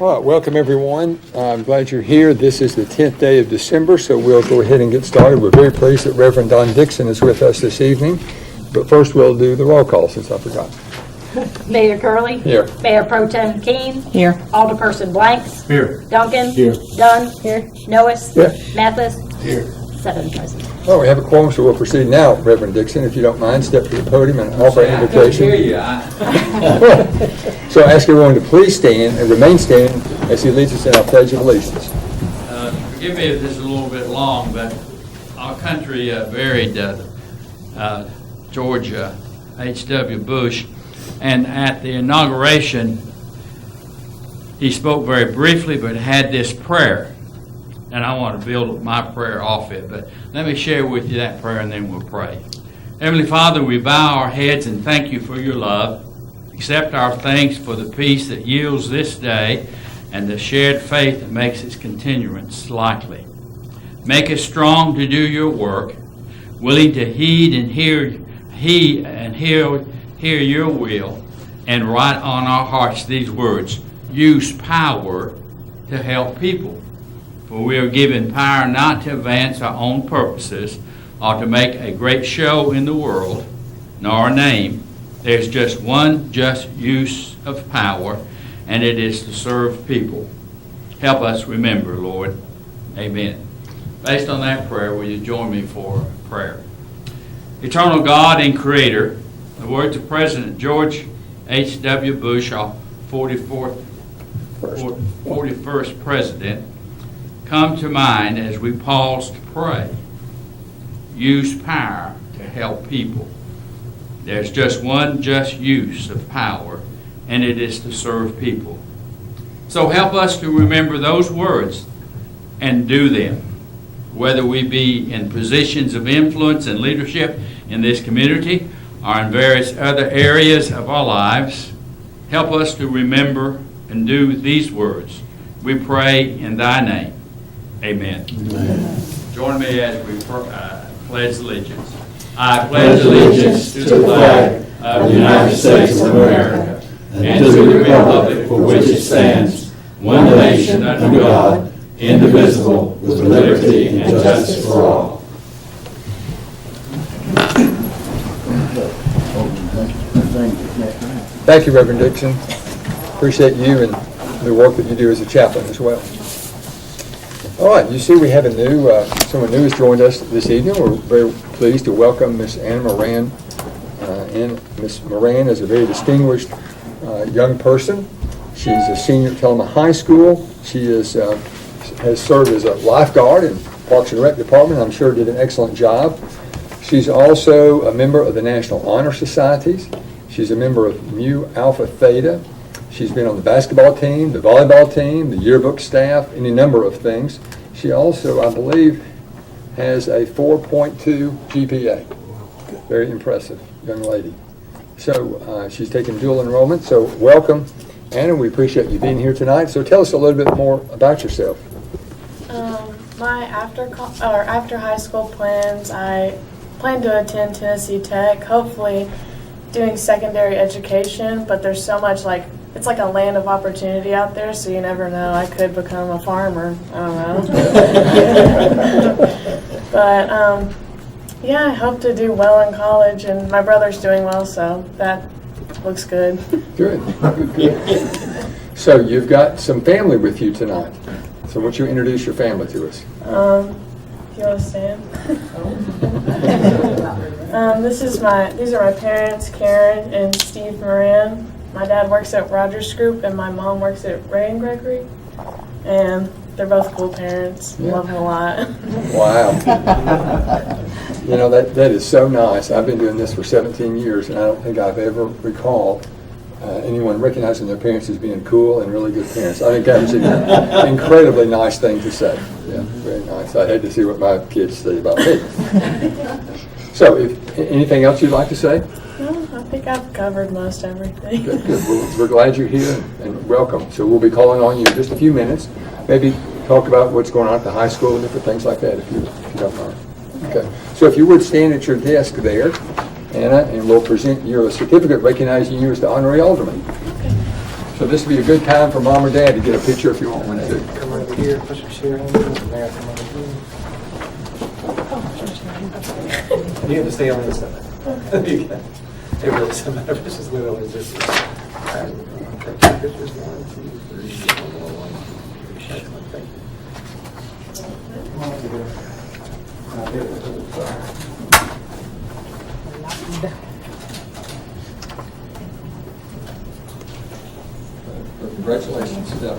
All right, welcome everyone. I'm glad you're here. This is the 10th day of December, so we'll go ahead and get started. We're very pleased that Reverend Don Dixon is with us this evening. But first we'll do the roll call since I forgot. Mayor Curley. Here. Mayor Pro Tem Keene. Here. Alderperson Blanks. Here. Duncan. Here. Dunn. Here. Noes. Here. Mathis. Here. 7 present. Well, we have a quorum, so we'll proceed now. Reverend Dixon, if you don't mind, step to the podium and offer an invitation. I can't hear you. So I ask everyone to please stand and remain standing as he leads us in our Pledge of Allegiance. Forgive me if this is a little bit long, but our country buried George H.W. Bush, and at the inauguration, he spoke very briefly, but had this prayer, and I want to build my prayer off it, but let me share with you that prayer, and then we'll pray. Heavenly Father, we bow our heads and thank you for your love. Accept our thanks for the peace that yields this day and the shared faith that makes its continuance likely. Make us strong to do your work, willing to heed and hear your will, and write on our hearts these words: use power to help people. For we are given power not to advance our own purposes or to make a great show in the world, nor a name. There's just one just use of power, and it is to serve people. Help us remember, Lord. Amen. Based on that prayer, will you join me for prayer? Eternal God and Creator, the words of President George H.W. Bush, our 41st President, come to mind as we pause to pray. Use power to help people. There's just one just use of power, and it is to serve people. So help us to remember those words and do them, whether we be in positions of influence and leadership in this community or in various other areas of our lives. Help us to remember and do these words. We pray in thy name. Amen. Amen. Join me as we pledge allegiance. I pledge allegiance to the flag of the United States of America and to the republic for which it stands, one nation under God, indivisible, with liberty and justice for all. Thank you, Reverend Dixon. Appreciate you and the work that you do as a chaplain as well. All right, you see we have someone new has joined us this evening. We're very pleased to welcome Miss Anna Moran. And Miss Moran is a very distinguished young person. She's a senior at Tullahoma High School. She has served as a lifeguard in Parks and Rec Department. I'm sure did an excellent job. She's also a member of the National Honor Societies. She's a member of Mu Alpha Theta. She's been on the basketball team, the volleyball team, the yearbook staff, any number of things. She also, I believe, has a 4.2 GPA. Very impressive young lady. So she's taken dual enrollment. So welcome, Anna. We appreciate you being here tonight. So tell us a little bit more about yourself. My after high school plans, I plan to attend Tennessee Tech, hopefully doing secondary education, but there's so much it's like a land of opportunity out there, so you never know. I could become a farmer. I don't know. But, yeah, I hope to do well in college, and my brother's doing well, so that looks good. Good. Good. So you've got some family with you tonight. So why don't you introduce your family to us? You want to stand? These are my parents, Karen and Steve Moran. My dad works at Rogers Group, and my mom works at Ray and Gregory. And they're both cool parents. Yeah. Love them a lot. Wow. You know, that is so nice. I've been doing this for 17 years, and I don't think I've ever recalled anyone recognizing their parents as being cool and really good parents. I think that was an incredibly nice thing to say. Yeah, very nice. I hate to see what my kids say about me. So, if anything else you'd like to say? No, I think I've covered most everything. Good, good. Well, we're glad you're here and welcome. So we'll be calling on you in just a few minutes. Maybe talk about what's going on at the high school and different things like that if you don't mind. Okay. So if you would stand at your desk there, Anna, and we'll present you a certificate recognizing you as the honorary alderman. So this would be a good time for mom or dad to get a picture if you want one to. Come over here, put your chair in there, and Mayor, come over here. You have to stay on this side. It really doesn't matter if it's as little as this is. All right, take your pictures. 1, 2, 3, 1 more, 1, 2, 3. Excellent, thank you. Come on over here. Here it is. Congratulations. Yeah.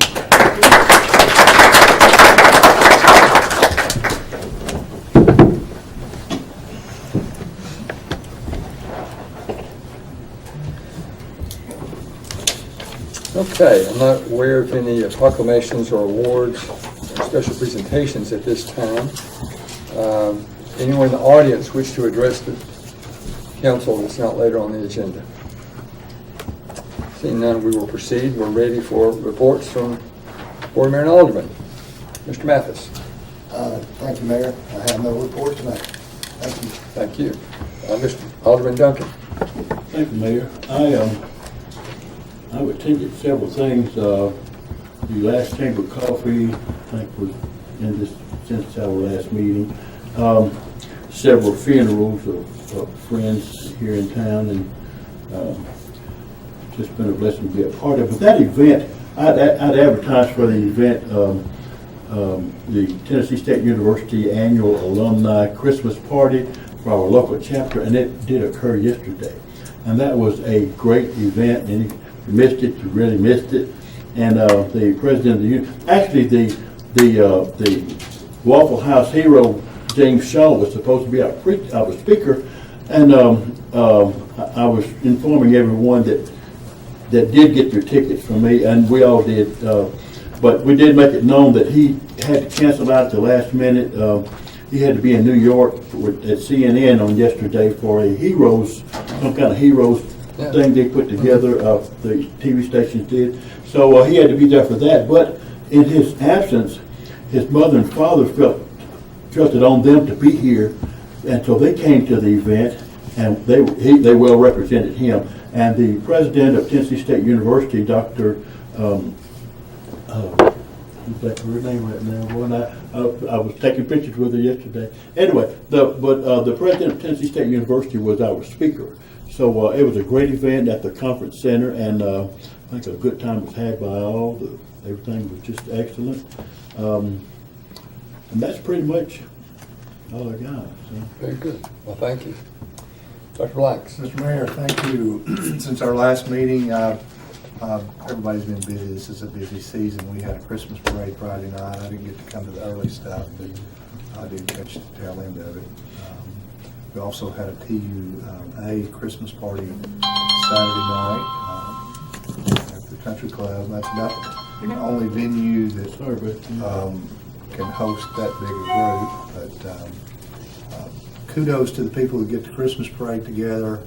Okay, I'm not aware of any proclamations or awards or special presentations at this time. Anyone in the audience wish to address the council that's not later on the agenda? Seeing none, we will proceed. We're ready for reports from Board Mayor and Aldermen. Mr. Mathis. Thank you, Mayor. I have no report tonight. Thank you. Thank you. Mr. Alderman Duncan. Thank you, Mayor. I've attended several things. The last Chamber Coffee, I think, was in this since our last meeting. Several funerals of friends here in town, and just been a blessing to be a part of. But that event, I'd advertised for the event, the Tennessee State University annual alumni Christmas party for our local chapter, and it did occur yesterday. And that was a great event, and if you missed it, you really missed it. And the president of the actually the Waffle House hero James Shaw was supposed to be our speaker, and I was informing everyone that did get their tickets from me, and we all did. But we did make it known that he had to cancel out at the last minute. He had to be in New York at CNN on yesterday for a some kind of heroes thing they put together. The TV stations did. So he had to be there for that. But in his absence, his mother and father felt it on them to be here, and so they came to the event, and they well represented him. And the president of Tennessee State University, Dr. Who's that her name right now? I was taking pictures with her yesterday. Anyway, the president of Tennessee State University was our speaker. So it was a great event at the conference center, and I think a good time was had by all. Everything was just excellent. And that's pretty much all I got. So. Very good. Well, thank you. Dr. Blanks. Mr. Mayor, thank you. Since our last meeting, everybody's been busy. This is a busy season. We had a Christmas parade Friday night. I didn't get to come to the early stuff, but I did catch the tail end of it. We also had a TUA Christmas party Saturday night at the Country Club. That's about the only venue that can host that big a group. But kudos to the people who get the Christmas parade together.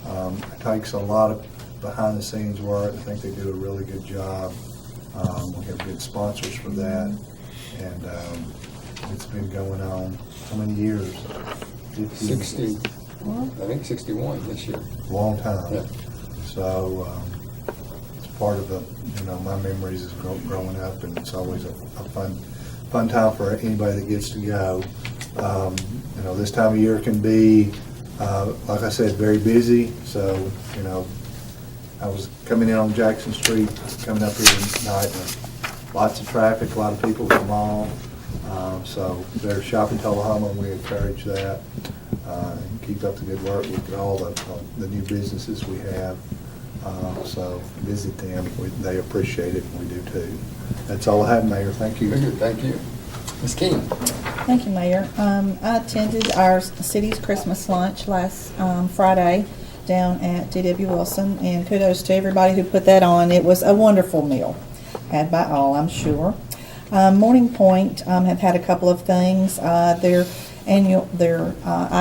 It takes a lot of behind the scenes work. I think they do a really good job. We have good sponsors for that, and it's been going on how many years? 60, well, I think 61 this year. Long time. Yeah. So it's part of my memories is growing up, and it's always a fun time for anybody that gets to go. This time of year can be, like I said, very busy. So, I was coming in on Jackson Street, coming up here tonight, and lots of traffic, a lot of people at the mall. So they're shopping Tullahoma, and we encourage that. And keep up the good work with all the new businesses we have. So visit them. They appreciate it, and we do too. That's all I have, Mayor. Thank you. Very good. Thank you. Ms. King. Thank you, Mayor. I attended our city's Christmas lunch last Friday down at D.W. Wilson, and kudos to everybody who put that on. It was a wonderful meal, had by all, I'm sure. Morning Point have had a couple of things. I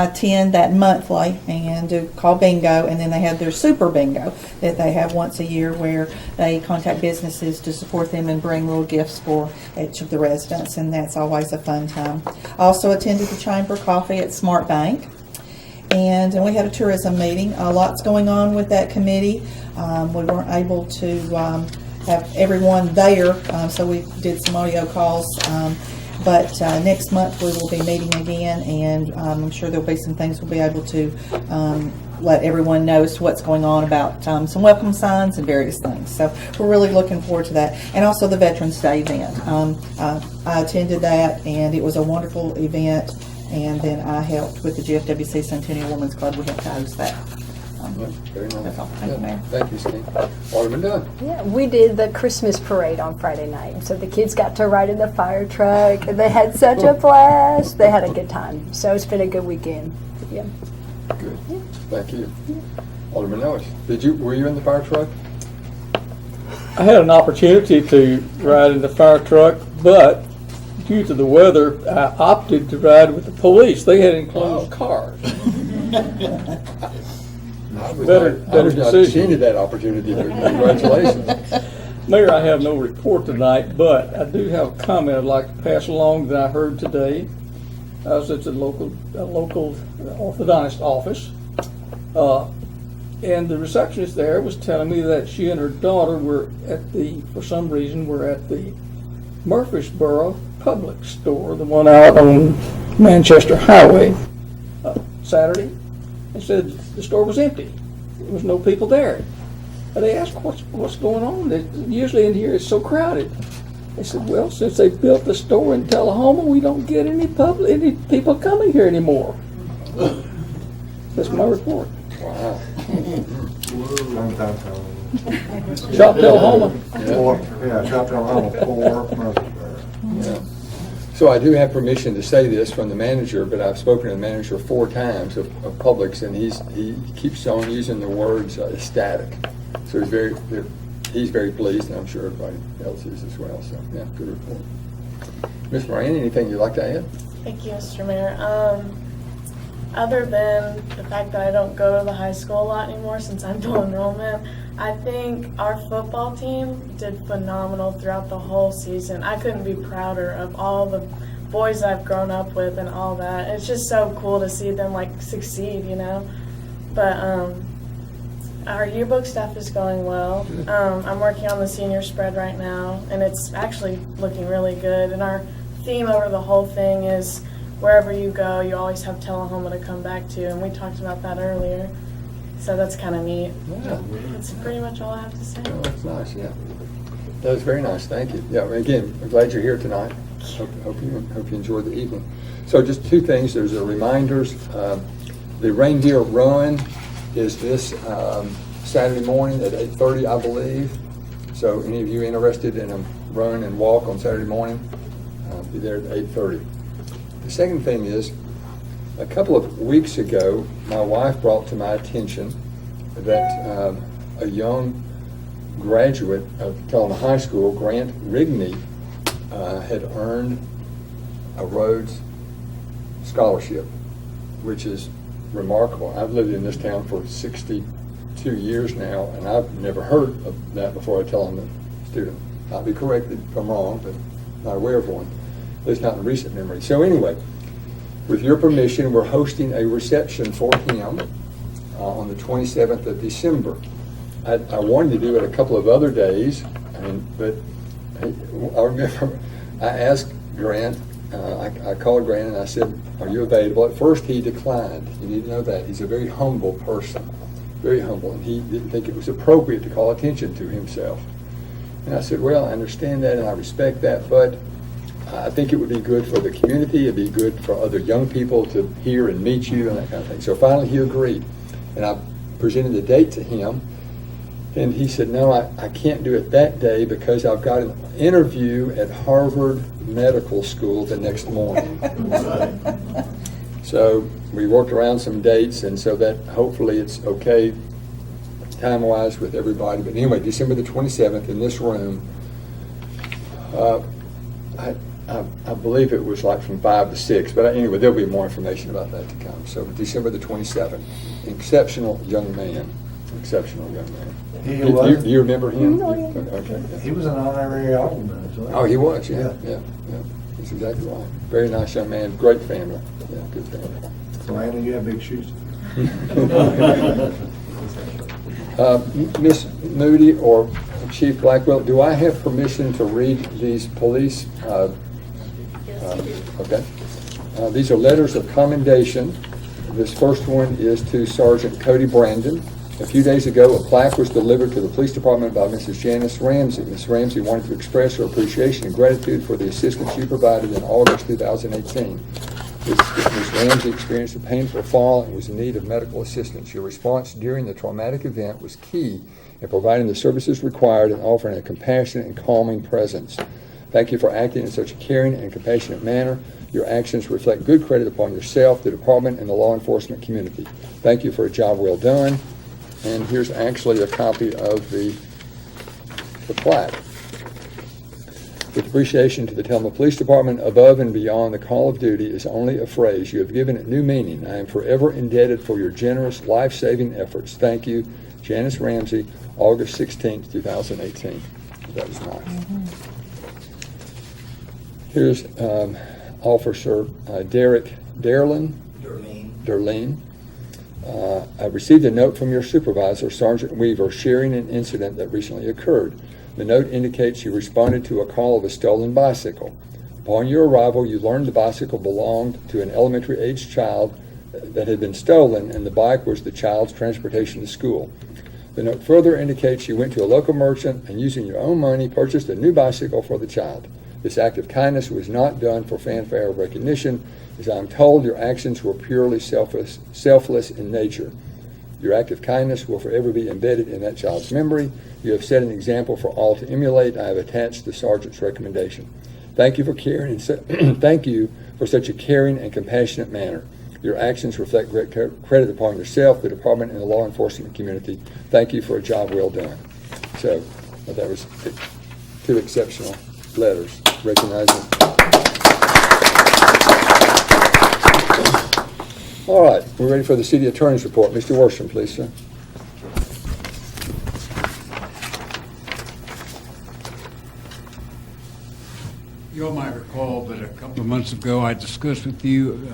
attend that monthly and do call bingo, and then they have their super bingo that they have once a year where they contact businesses to support them and bring little gifts for each of the residents, and that's always a fun time. I also attended the Chamber Coffee at Smart Bank, and we had a tourism meeting. Lots going on with that committee. We weren't able to have everyone there, so we did some audio calls. But next month we will be meeting again, and I'm sure there'll be some things we'll be able to let everyone know as to what's going on about some welcome signs and various things. So we're really looking forward to that. And also the Veterans Day event. I attended that, and it was a wonderful event. And then I helped with the GFWC Centennial Women's Club. We helped host that. Very nice. That's all. Thank you, Mayor. Thank you, Steve. Alderman Dunn. Yeah, we did the Christmas parade on Friday night. So the kids got to ride in the fire truck, and they had such a blast. They had a good time. So it's been a good weekend. Yeah. Good. Thank you. Alderman Ellis. Were you in the fire truck? I had an opportunity to ride in the fire truck, but due to the weather, I opted to ride with the police. They had enclosed cars. I was Better not decision. seeing that opportunity, but congratulations. Mayor, I have no report tonight, but I do have a comment I'd like to pass along that I heard today. I was at the local orthodontist office, and the receptionist there was telling me that she and her daughter were for some reason, were at the Murfreesboro public store, the one out on Manchester Highway, Saturday. They said the store was empty. There was no people there. And they asked, what's going on? Usually in here it's so crowded. They said, well, since they built the store in Tullahoma, we don't get any people coming here anymore. That's my report. Wow. Shop Tullahoma. Shop Tullahoma, 4 Murfreesboro. Yeah. So I do have permission to say this from the manager, but I've spoken to the manager 4 times of Publix, and he keeps on using the words ecstatic. So he's very pleased, and I'm sure everybody else is as well. So yeah, good report. Ms. Moran, anything you'd like to add? Thank you, Mr. Mayor. Other than the fact that I don't go to the high school a lot anymore since I'm dual enrollment, I think our football team did phenomenal throughout the whole season. I couldn't be prouder of all the boys I've grown up with and all that. It's just so cool to see them succeed, you know. But our yearbook stuff is going well. I'm working on the senior spread right now, and it's actually looking really good. And our theme over the whole thing is wherever you go, you always have Tullahoma to come back to, and we talked about that earlier. So that's kind of neat. Yeah. That's pretty much all I have to say. Oh, that's nice, yeah. That was very nice, thank you. Yeah, again, I'm glad you're here tonight. Hope you enjoyed the evening. So just 2 things, there's a reminders. The Reindeer Run is this Saturday morning at 8:30, I believe. So any of you interested in a run and walk on Saturday morning, be there at 8:30. The second thing is, a couple of weeks ago, my wife brought to my attention that a young graduate of Tullahoma High School, Grant Rigney, had earned a Rhodes Scholarship, which is remarkable. I've lived in this town for 62 years now, and I've never heard of that before I tell them the student. I'll be corrected if I'm wrong, but not aware of one, at least not in recent memory. So anyway, with your permission, we're hosting a reception for him on the 27th of December. I wanted to do it a couple of other days, but I remember I asked Grant, I called Grant and I said, are you available? At first he declined. You need to know that. He's a very humble person, very humble, and he didn't think it was appropriate to call attention to himself. And I said, well, I understand that and I respect that, but I think it would be good for the community, it'd be good for other young people to hear and meet you and that kind of thing. So finally he agreed. And I presented the date to him, and he said, no, I can't do it that day because I've got an interview at Harvard Medical School the next morning. So we worked around some dates, and so that hopefully it's okay time-wise with everybody. But anyway, December the 27th in this room, I believe it was from 5 to 6, but anyway, there'll be more information about that to come. So December the 27th, exceptional young man. He was. Do you remember him? Oh, yeah. Okay. He was an honorary alderman as well. Oh, he was, yeah. That's exactly right. Very nice young man, great family. Yeah, good family. Miranda, you have big shoes to fill. Miss Moody or Chief Blackwell, do I have permission to read these police? Okay. These are letters of commendation. This first one is to Sergeant Cody Brandon. A few days ago, a plaque was delivered to the police department by Mrs. Janice Ramsey. Ms. Ramsey wanted to express her appreciation and gratitude for the assistance you provided in August 2018. Ms. Ramsey experienced a painful fall and was in need of medical assistance. Your response during the traumatic event was key in providing the services required and offering a compassionate and calming presence. Thank you for acting in such a caring and compassionate manner. Your actions reflect good credit upon yourself, the department, and the law enforcement community. Thank you for a job well done. And here's actually a copy of the plaque. With appreciation to the Tullahoma Police Department, above and beyond the call of duty is only a phrase. You have given it new meaning. I am forever indebted for your generous, life-saving efforts. Thank you, Janice Ramsey, August 16th, 2018. That was nice. Here's Officer Derek Derlin. I received a note from your supervisor, Sergeant Weaver, sharing an incident that recently occurred. The note indicates you responded to a call of a stolen bicycle. Upon your arrival, you learned the bicycle belonged to an elementary-aged child that had been stolen, and the bike was the child's transportation to school. The note further indicates you went to a local merchant and, using your own money, purchased a new bicycle for the child. This act of kindness was not done for fanfare or recognition. As I am told, your actions were purely selfless in nature. Your act of kindness will forever be embedded in that child's memory. You have set an example for all to emulate. I have attached the sergeant's recommendation. Thank you for caring and thank you for such a caring and compassionate manner. Your actions reflect great credit upon yourself, the department, and the law enforcement community. Thank you for a job well done. So that was two exceptional letters recognizing. All right, we're ready for the city attorney's report. Mr. Worsham, please, sir. You all might recall that a couple of months ago I discussed with you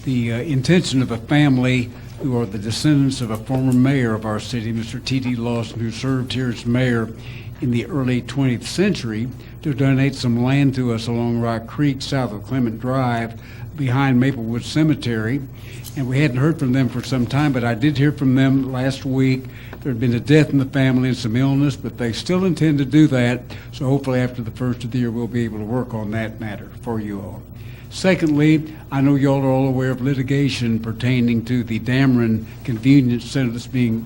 the intention of a family who are the descendants of a former mayor of our city, Mr. T.D. Lawson, who served here as mayor in the early 20th century, to donate some land to us along Rock Creek south of Clement Drive behind Maplewood Cemetery. And we hadn't heard from them for some time, but I did hear from them last week. There had been a death in the family and some illness, but they still intend to do that. So hopefully after the first of the year, we'll be able to work on that matter for you all. Secondly, I know you all are all aware of litigation pertaining to the Dameron Convenience Center that's being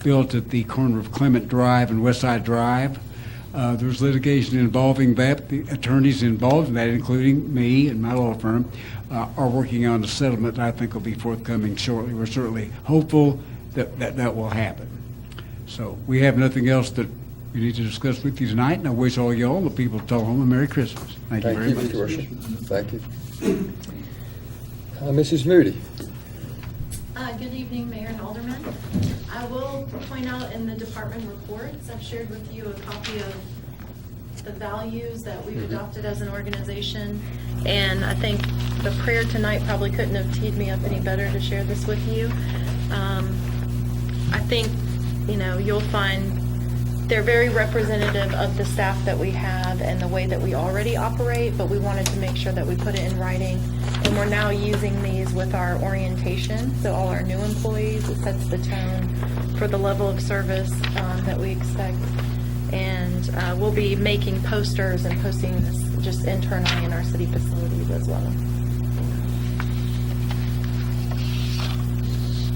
built at the corner of Clement Drive and Westside Drive. There's litigation involving that. The attorneys involved in that, including me and my law firm, are working on a settlement that I think will be forthcoming shortly. We're certainly hopeful that will happen. So we have nothing else that we need to discuss with you tonight, and I wish all y'all, the people of Tullahoma, Merry Christmas. Thank you very much. Mr. Worsham. Thank you. Mrs. Moody. Good evening, Mayor and Aldermen. I will point out in the department reports, I've shared with you a copy of the values that we've adopted as an organization, and I think the prayer tonight probably couldn't have teed me up any better to share this with you. I think, you'll find they're very representative of the staff that we have and the way that we already operate, but we wanted to make sure that we put it in writing. And we're now using these with our orientation, so all our new employees, it sets the tone for the level of service that we expect. And we'll be making posters and posting this just internally in our city facilities as well.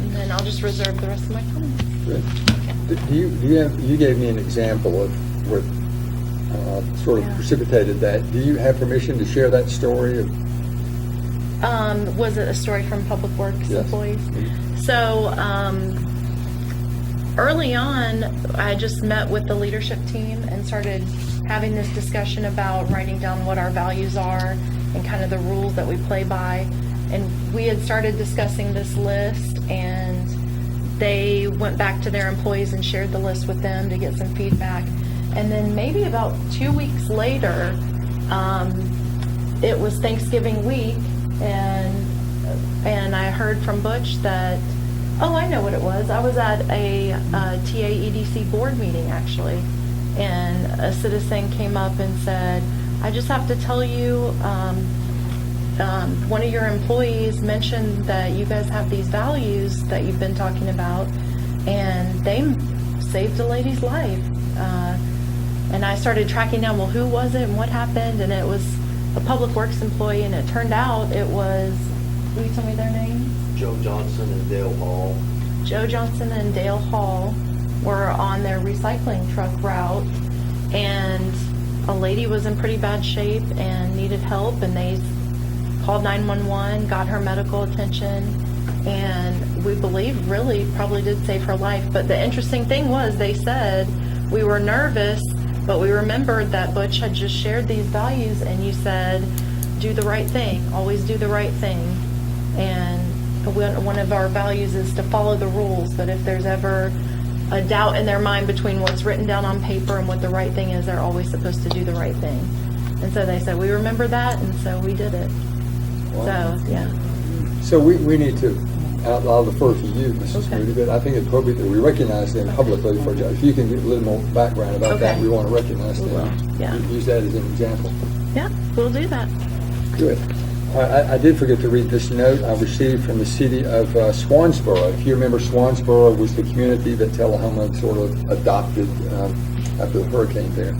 And then I'll just reserve the rest of my comments. Good. You gave me an example of what sort of precipitated that. Do you have permission to share that story? Was it a story from Public Works employees? Mm-hmm. So early on, I just met with the leadership team and started having this discussion about writing down what our values are and kind of the rules that we play by. And we had started discussing this list, and they went back to their employees and shared the list with them to get some feedback. And then maybe about 2 weeks later, it was Thanksgiving week, and I heard from Butch that, I know what it was. I was at a TAEDC board meeting, actually, and a citizen came up and said, I just have to tell you, one of your employees mentioned that you guys have these values that you've been talking about, and they saved a lady's life. And I started tracking down, well, who was it and what happened? And it was a public works employee, and it turned out it was, will you tell me their names? Joe Johnson and Dale Hall. Joe Johnson and Dale Hall were on their recycling truck route, and a lady was in pretty bad shape and needed help, and they called 911, got her medical attention, and we believe really probably did save her life. But the interesting thing was, they said, we were nervous, but we remembered that Butch had just shared these values, and you said, do the right thing, always do the right thing. And one of our values is to follow the rules, but if there's ever a doubt in their mind between what's written down on paper and what the right thing is, they're always supposed to do the right thing. And so they said, we remember that, and so we did it. Wow. So, yeah. So we need to I'll defer to you, Mrs. Okay. Moody, but I think it's appropriate that we recognize them publicly. For if you can get a little more background about that, Okay. we want to recognize We them. will, yeah. Use that as an example. Yeah, we'll do that. Good. I did forget to read this note I received from the city of Swansboro. If you remember, Swansboro was the community that Tullahoma sort of adopted after the hurricane there.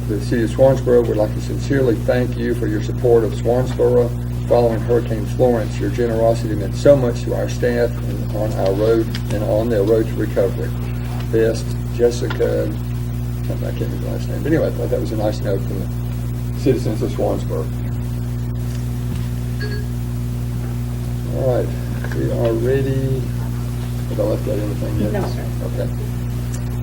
The city of Swansboro would like to sincerely thank you for your support of Swansboro following Hurricane Florence. Your generosity meant so much to our staff and on their road to recovery. Best, Jessica, I can't remember the last name, but anyway, I thought that was a nice note from the citizens of Swansboro. All right, we are ready. Have I left out anything yet? No, sir. Okay.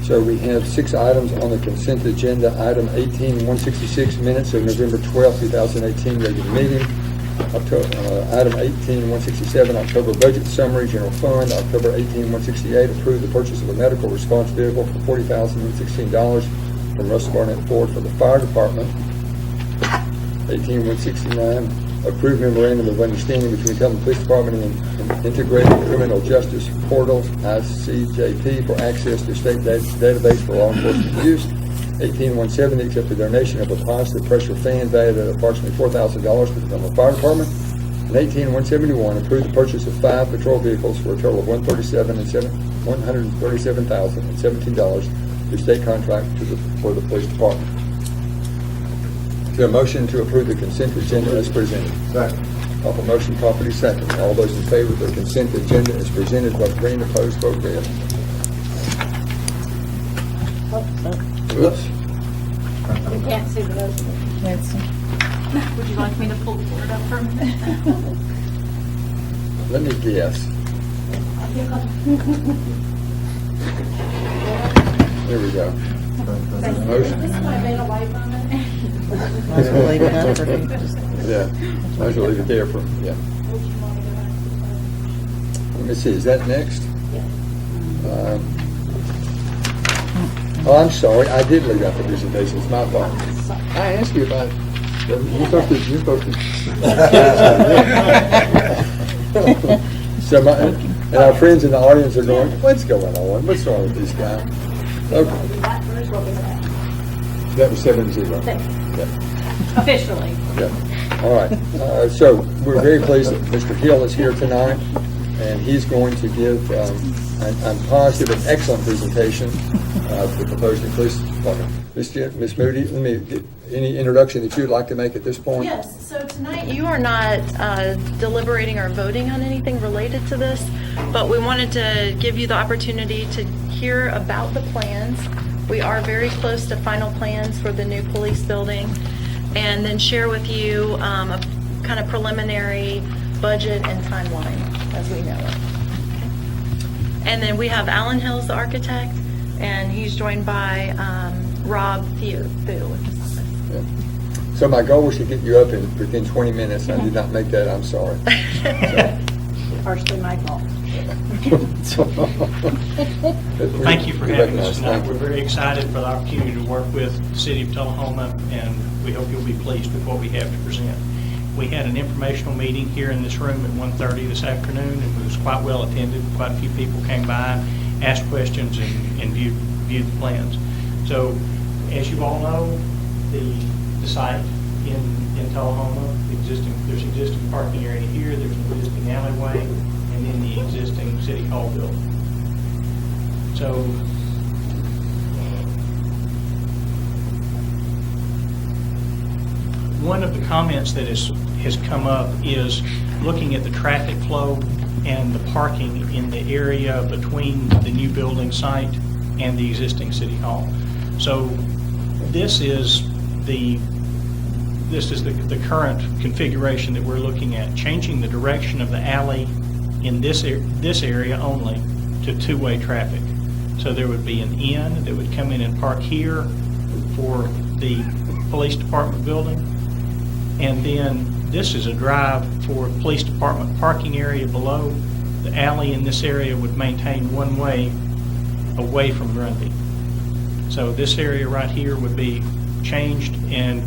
So we have 6 items on the consent agenda. Item 18-166, minutes of November 12, 2018, regular meeting. Item 18-167, October budget summary, general fund. October 18-168, approve the purchase of a medical response vehicle for $40,016 from Russell Barnett Ford for the fire department. 18-169, approve memorandum of understanding between Tullahoma Police Department and Integrated Criminal Justice Portal, ICJP, for access to state database for law enforcement use. 18-170, accept the donation of a positive pressure fan valued at approximately $4,000 for the Tullahoma Fire Department. And 18-171, approve the purchase of 5 patrol vehicles for a total of $137,017 through state contract for the police department. Is there a motion to approve the consent agenda as presented? Second. Proper motion, property second. All those in favor of the consent agenda as presented, vote green. Opposed, vote red. Oops. You can't see the rest of it. Would you like me to pull the board up for a minute? Let me guess. There we go. Motion. Might as well leave it up for you. Yeah, might as well leave it there for, yeah. Let me see, is that next? Oh, I'm sorry, I did leave out the presentation, it's my fault. I asked you about it. You're supposed to. So and our friends in the audience are going, what's going on? What's wrong with this guy? Okay, that was 7-0. Yeah. Officially. Yeah, all right. So we're very pleased that Mr. Hill is here tonight, and he's going to give, I'm positive, an excellent presentation of the proposed new police department. Ms. Moody, let me get any introduction that you'd like to make at this point? Yes, so tonight you are not deliberating or voting on anything related to this, but we wanted to give you the opportunity to hear about the plans. We are very close to final plans for the new police building, and then share with you a kind of preliminary budget and timeline as we know it. And then we have Alan Hills, the architect, and he's joined by Rob Theo with his office. Yeah. So my goal was to get you up within 20 minutes. I did not make that, I'm sorry. Partially my fault. Thank you for having us tonight. Thank you. We're very excited for the opportunity to work with the City of Tullahoma, and we hope you'll be pleased with what we have to present. We had an informational meeting here in this room at 1:30 this afternoon, and it was quite well attended. Quite a few people came by, asked questions, and viewed reviewed the plans. So, as you all know, the site in Tullahoma, there's existing parking area here, there's an existing alleyway, and then the existing City Hall building. So, one of the comments that has come up is looking at the traffic flow and the parking in the area between the new building site and the existing City Hall. So this is the current configuration that we're looking at, changing the direction of the alley in this area only to two-way traffic. So there would be an in that would come in and park here for the police department building, and then this is a drive for police department parking area below. The alley in this area would maintain one way away from Grundy. So this area right here would be changed, and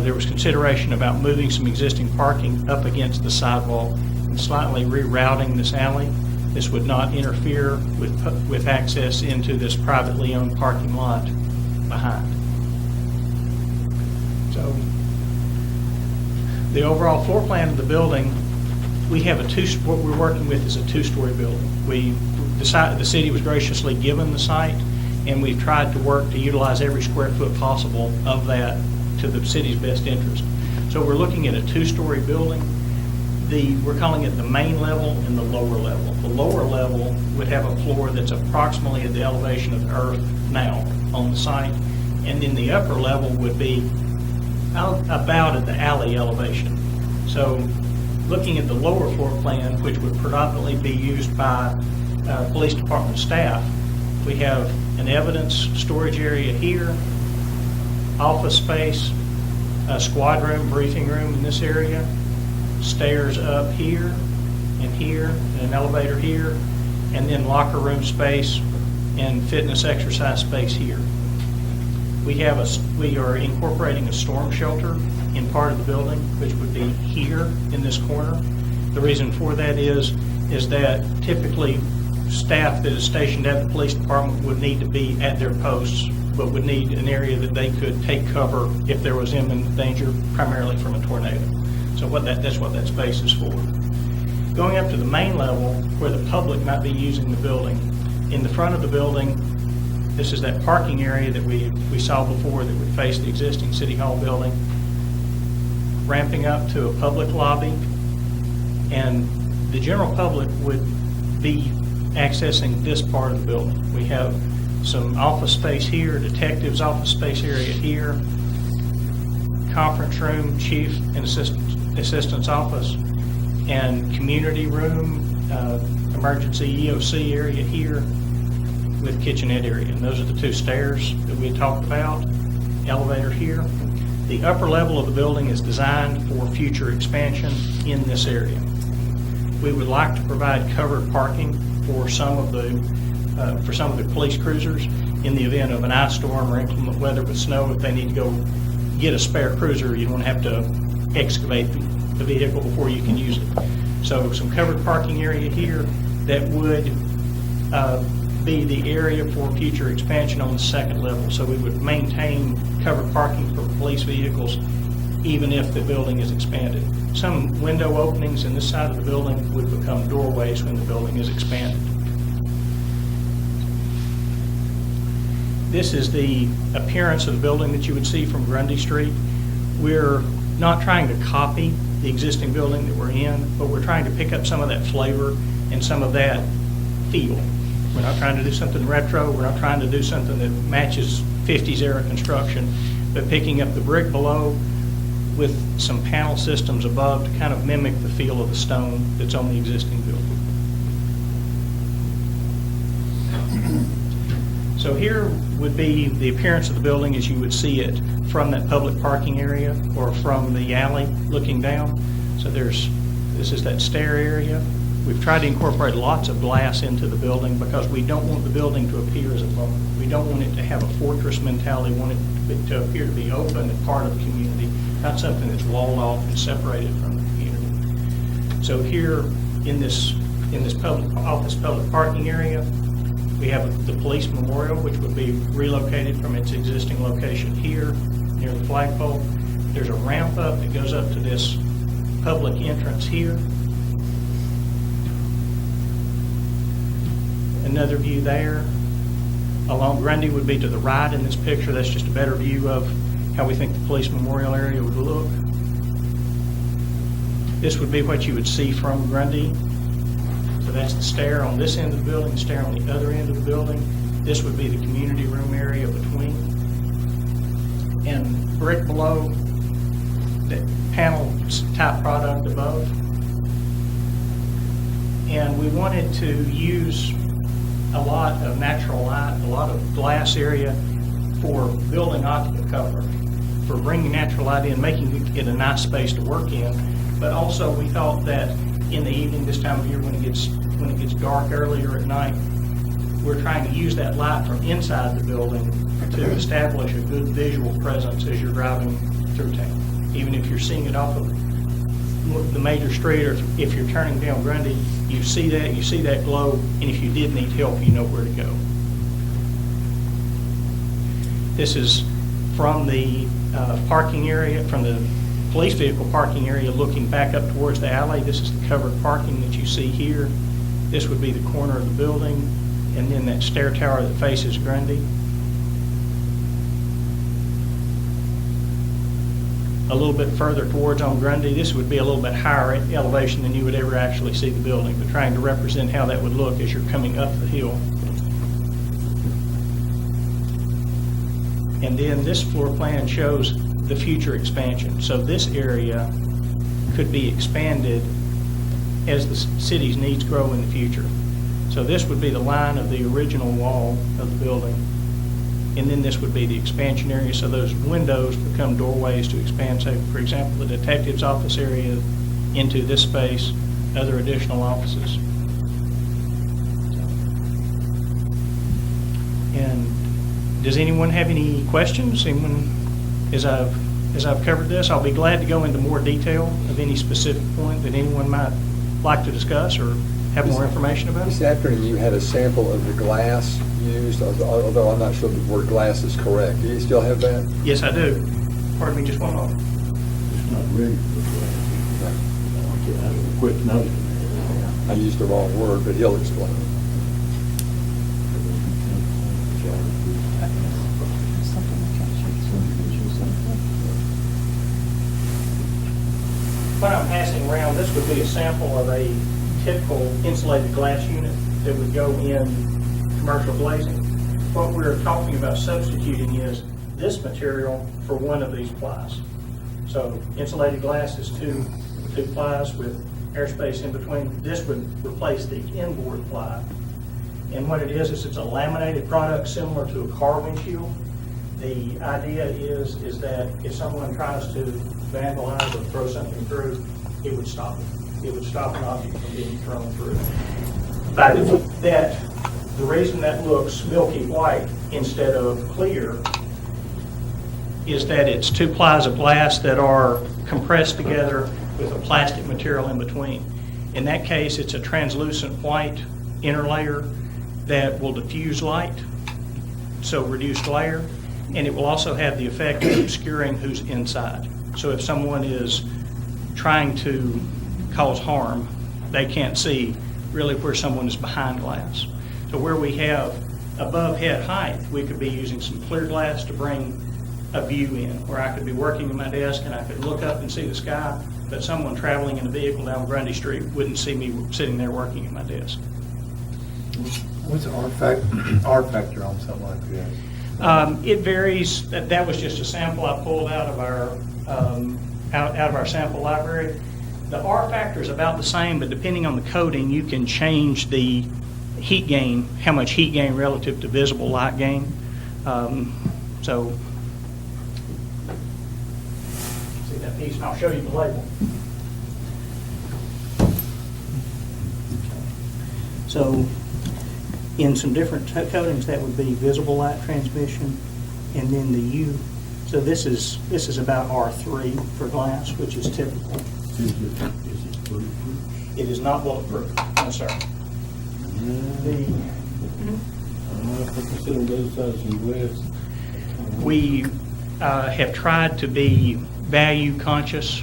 there was consideration about moving some existing parking up against the sidewalk and slightly rerouting this alley. This would not interfere with access into this privately owned parking lot behind. So the overall floor plan of the building, we have what we're working with is a two-story building. The city was graciously given the site, and we've tried to work to utilize every square foot possible of that to the city's best interest. So we're looking at a two-story building. We're calling it the main level and the lower level. The lower level would have a floor that's approximately at the elevation of the earth now on the site, and then the upper level would be about at the alley elevation. So looking at the lower floor plan, which would predominantly be used by police department staff, we have an evidence storage area here, office space, a squad room, briefing room in this area, stairs up here, and an elevator here, and then locker room space and fitness exercise space here. We are incorporating a storm shelter in part of the building, which would be here in this corner. The reason for that is that typically staff that is stationed at the police department would need to be at their posts, but would need an area that they could take cover if there was imminent danger, primarily from a tornado. So that's what that space is for. Going up to the main level, where the public might be using the building, in the front of the building, this is that parking area that we saw before that would face the existing City Hall building, ramping up to a public lobby, and the general public would be accessing this part of the building. We have some office space here, detective's office space area here, conference room, chief and assistant's office, and community room, emergency EOC area here with kitchenette area. And those are the two stairs that we had talked about, elevator here. The upper level of the building is designed for future expansion in this area. We would like to provide covered parking for some of the police cruisers in the event of an ice storm or inclement weather with snow. If they need to go get a spare cruiser, you don't have to excavate the vehicle before you can use it. So some covered parking area here that would be the area for future expansion on the second level. So we would maintain covered parking for police vehicles even if the building is expanded. Some window openings in this side of the building would become doorways when the building is expanded. This is the appearance of the building that you would see from Grundy Street. We're not trying to copy the existing building that we're in, but we're trying to pick up some of that flavor and some of that feel. We're not trying to do something retro. We're not trying to do something that matches 50s era construction, but picking up the brick below with some panel systems above to kind of mimic the feel of the stone that's on the existing building. So here would be the appearance of the building as you would see it from that public parking area or from the alley looking down. So this is that stair area. We've tried to incorporate lots of glass into the building because we don't want the building to appear as a bubble. We don't want it to have a fortress mentality. We want it to appear to be open and part of the community, not something that's walled off and separated from the community. So here in this public parking area, We have the police memorial, which would be relocated from its existing location here near the flagpole. There's a ramp up that goes up to this public entrance here. Another view there. Along Grundy would be to the right in this picture. That's just a better view of how we think the police memorial area would look. This would be what you would see from Grundy. So that's the stair on this end of the building, the stair on the other end of the building. This would be the community room area between. And brick below, that panel type product above. And we wanted to use a lot of natural light, a lot of glass area for building occupant cover, for bringing natural light in, making it a nice space to work in. But also we thought that in the evening, this time of year when it gets dark earlier at night, we're trying to use that light from inside the building to establish a good visual presence as you're driving through town. Even if you're seeing it off of the major street, or if you're turning down Grundy, you see that glow, and if you did need help, you know where to go. This is from the parking area, from the police vehicle parking area, looking back up towards the alley. This is the covered parking that you see here. This would be the corner of the building, and then that stair tower that faces Grundy. A little bit further towards on Grundy, this would be a little bit higher elevation than you would ever actually see the building, but trying to represent how that would look as you're coming up the hill. And then this floor plan shows the future expansion. So this area could be expanded as the city's needs grow in the future. So this would be the line of the original wall of the building. And then this would be the expansion area, so those windows become doorways to expand, say, for example, the detective's office area into this space, other additional offices. And does anyone have any questions? As I've covered this, I'll be glad to go into more detail of any specific point that anyone might like to discuss or have more information about. This afternoon, you had a sample of the glass used, although I'm not sure the word glass is correct. Do you still have that? Yes, I do. Pardon me, just one moment. It's not ready for that. I have a quick note. I used the wrong word, but he'll explain. What I'm passing around, this would be a sample of a typical insulated glass unit that would go in commercial glazing. What we're talking about substituting is this material for one of these plies. So insulated glass is two plies with airspace in between. This would replace the inboard ply. And what it is it's a laminated product similar to a car windshield. The idea is that if someone tries to vandalize or throw something through, it would stop it. It would stop an object from being thrown through. But the reason that looks milky white instead of clear is that it's two plies of glass that are compressed together with a plastic material in between. In that case, it's a translucent white inner layer that will diffuse light, so reduce glare, and it will also have the effect of obscuring who's inside. So if someone is trying to cause harm, they can't see really where someone is behind glass. So where we have above head height, we could be using some clear glass to bring a view in, where I could be working at my desk and I could look up and see the sky, but someone traveling in a vehicle down Grundy Street wouldn't see me sitting there working at my desk. What's the R factor on something like this? It varies. That was just a sample I pulled out of our sample library. The R factor is about the same, but depending on the coating, you can change the heat gain, how much heat gain relative to visible light gain. So, see that piece, and I'll show you the label. So, in some different coatings, that would be visible light transmission, and then the U. So this is about R3 for glass, which is typical. Is it bulletproof? It is not bulletproof, no sir. considering those size and glass? We have tried to be value conscious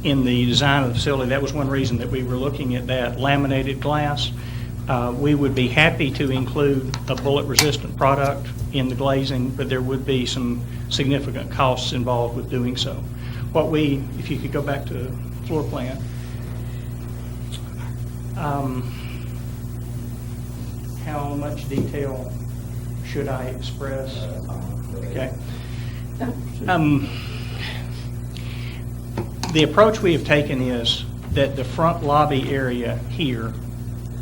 in the design of the facility. That was one reason that we were looking at that laminated glass. We would be happy to include a bullet-resistant product in the glazing, but there would be some significant costs involved with doing so. If you could go back to floor plan. How much detail should I express? Okay. The approach we have taken is that the front lobby area here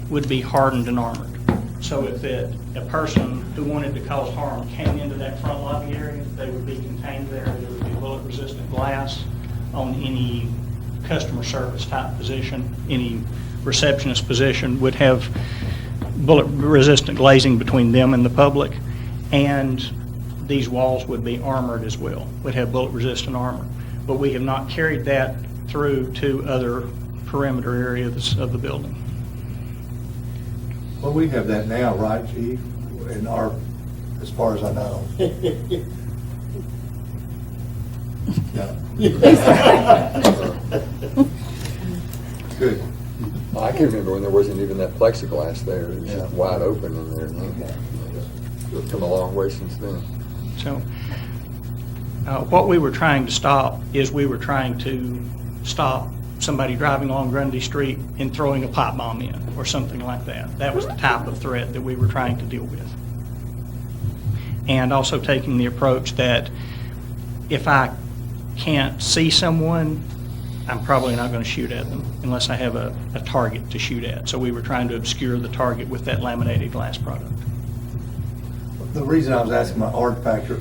would be hardened and armored. So if a person who wanted to cause harm came into that front lobby area, they would be contained there. There would be bullet-resistant glass on any customer service type position. Any receptionist position would have bullet-resistant glazing between them and the public. And these walls would be armored as well, would have bullet-resistant armor. But we have not carried that through to other perimeter areas of the building. Well, we have that now, right, Chief? In our, as far as I know. Yeah. Good. I can remember when there wasn't even that plexiglass there. It was just wide open in there. It's come a long way since then. So what we were trying to stop is we were trying to stop somebody driving along Grundy Street and throwing a pipe bomb in or something like that. That was the type of threat that we were trying to deal with. And also taking the approach that if I can't see someone, I'm probably not going to shoot at them unless I have a target to shoot at. So we were trying to obscure the target with that laminated glass product. The reason I was asking my art factor,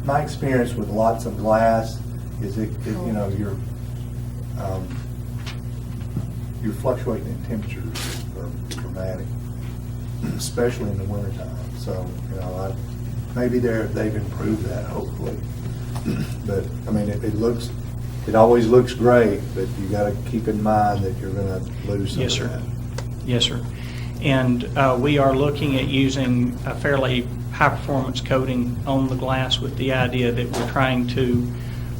my experience with lots of glass is your fluctuating in temperatures are dramatic, especially in the wintertime. So, maybe they've improved that, hopefully. But, I mean, it always looks great, but you got to keep in mind that you're going to lose some Yes, of sir. that. Yes, sir. And we are looking at using a fairly high-performance coating on the glass with the idea that we're trying to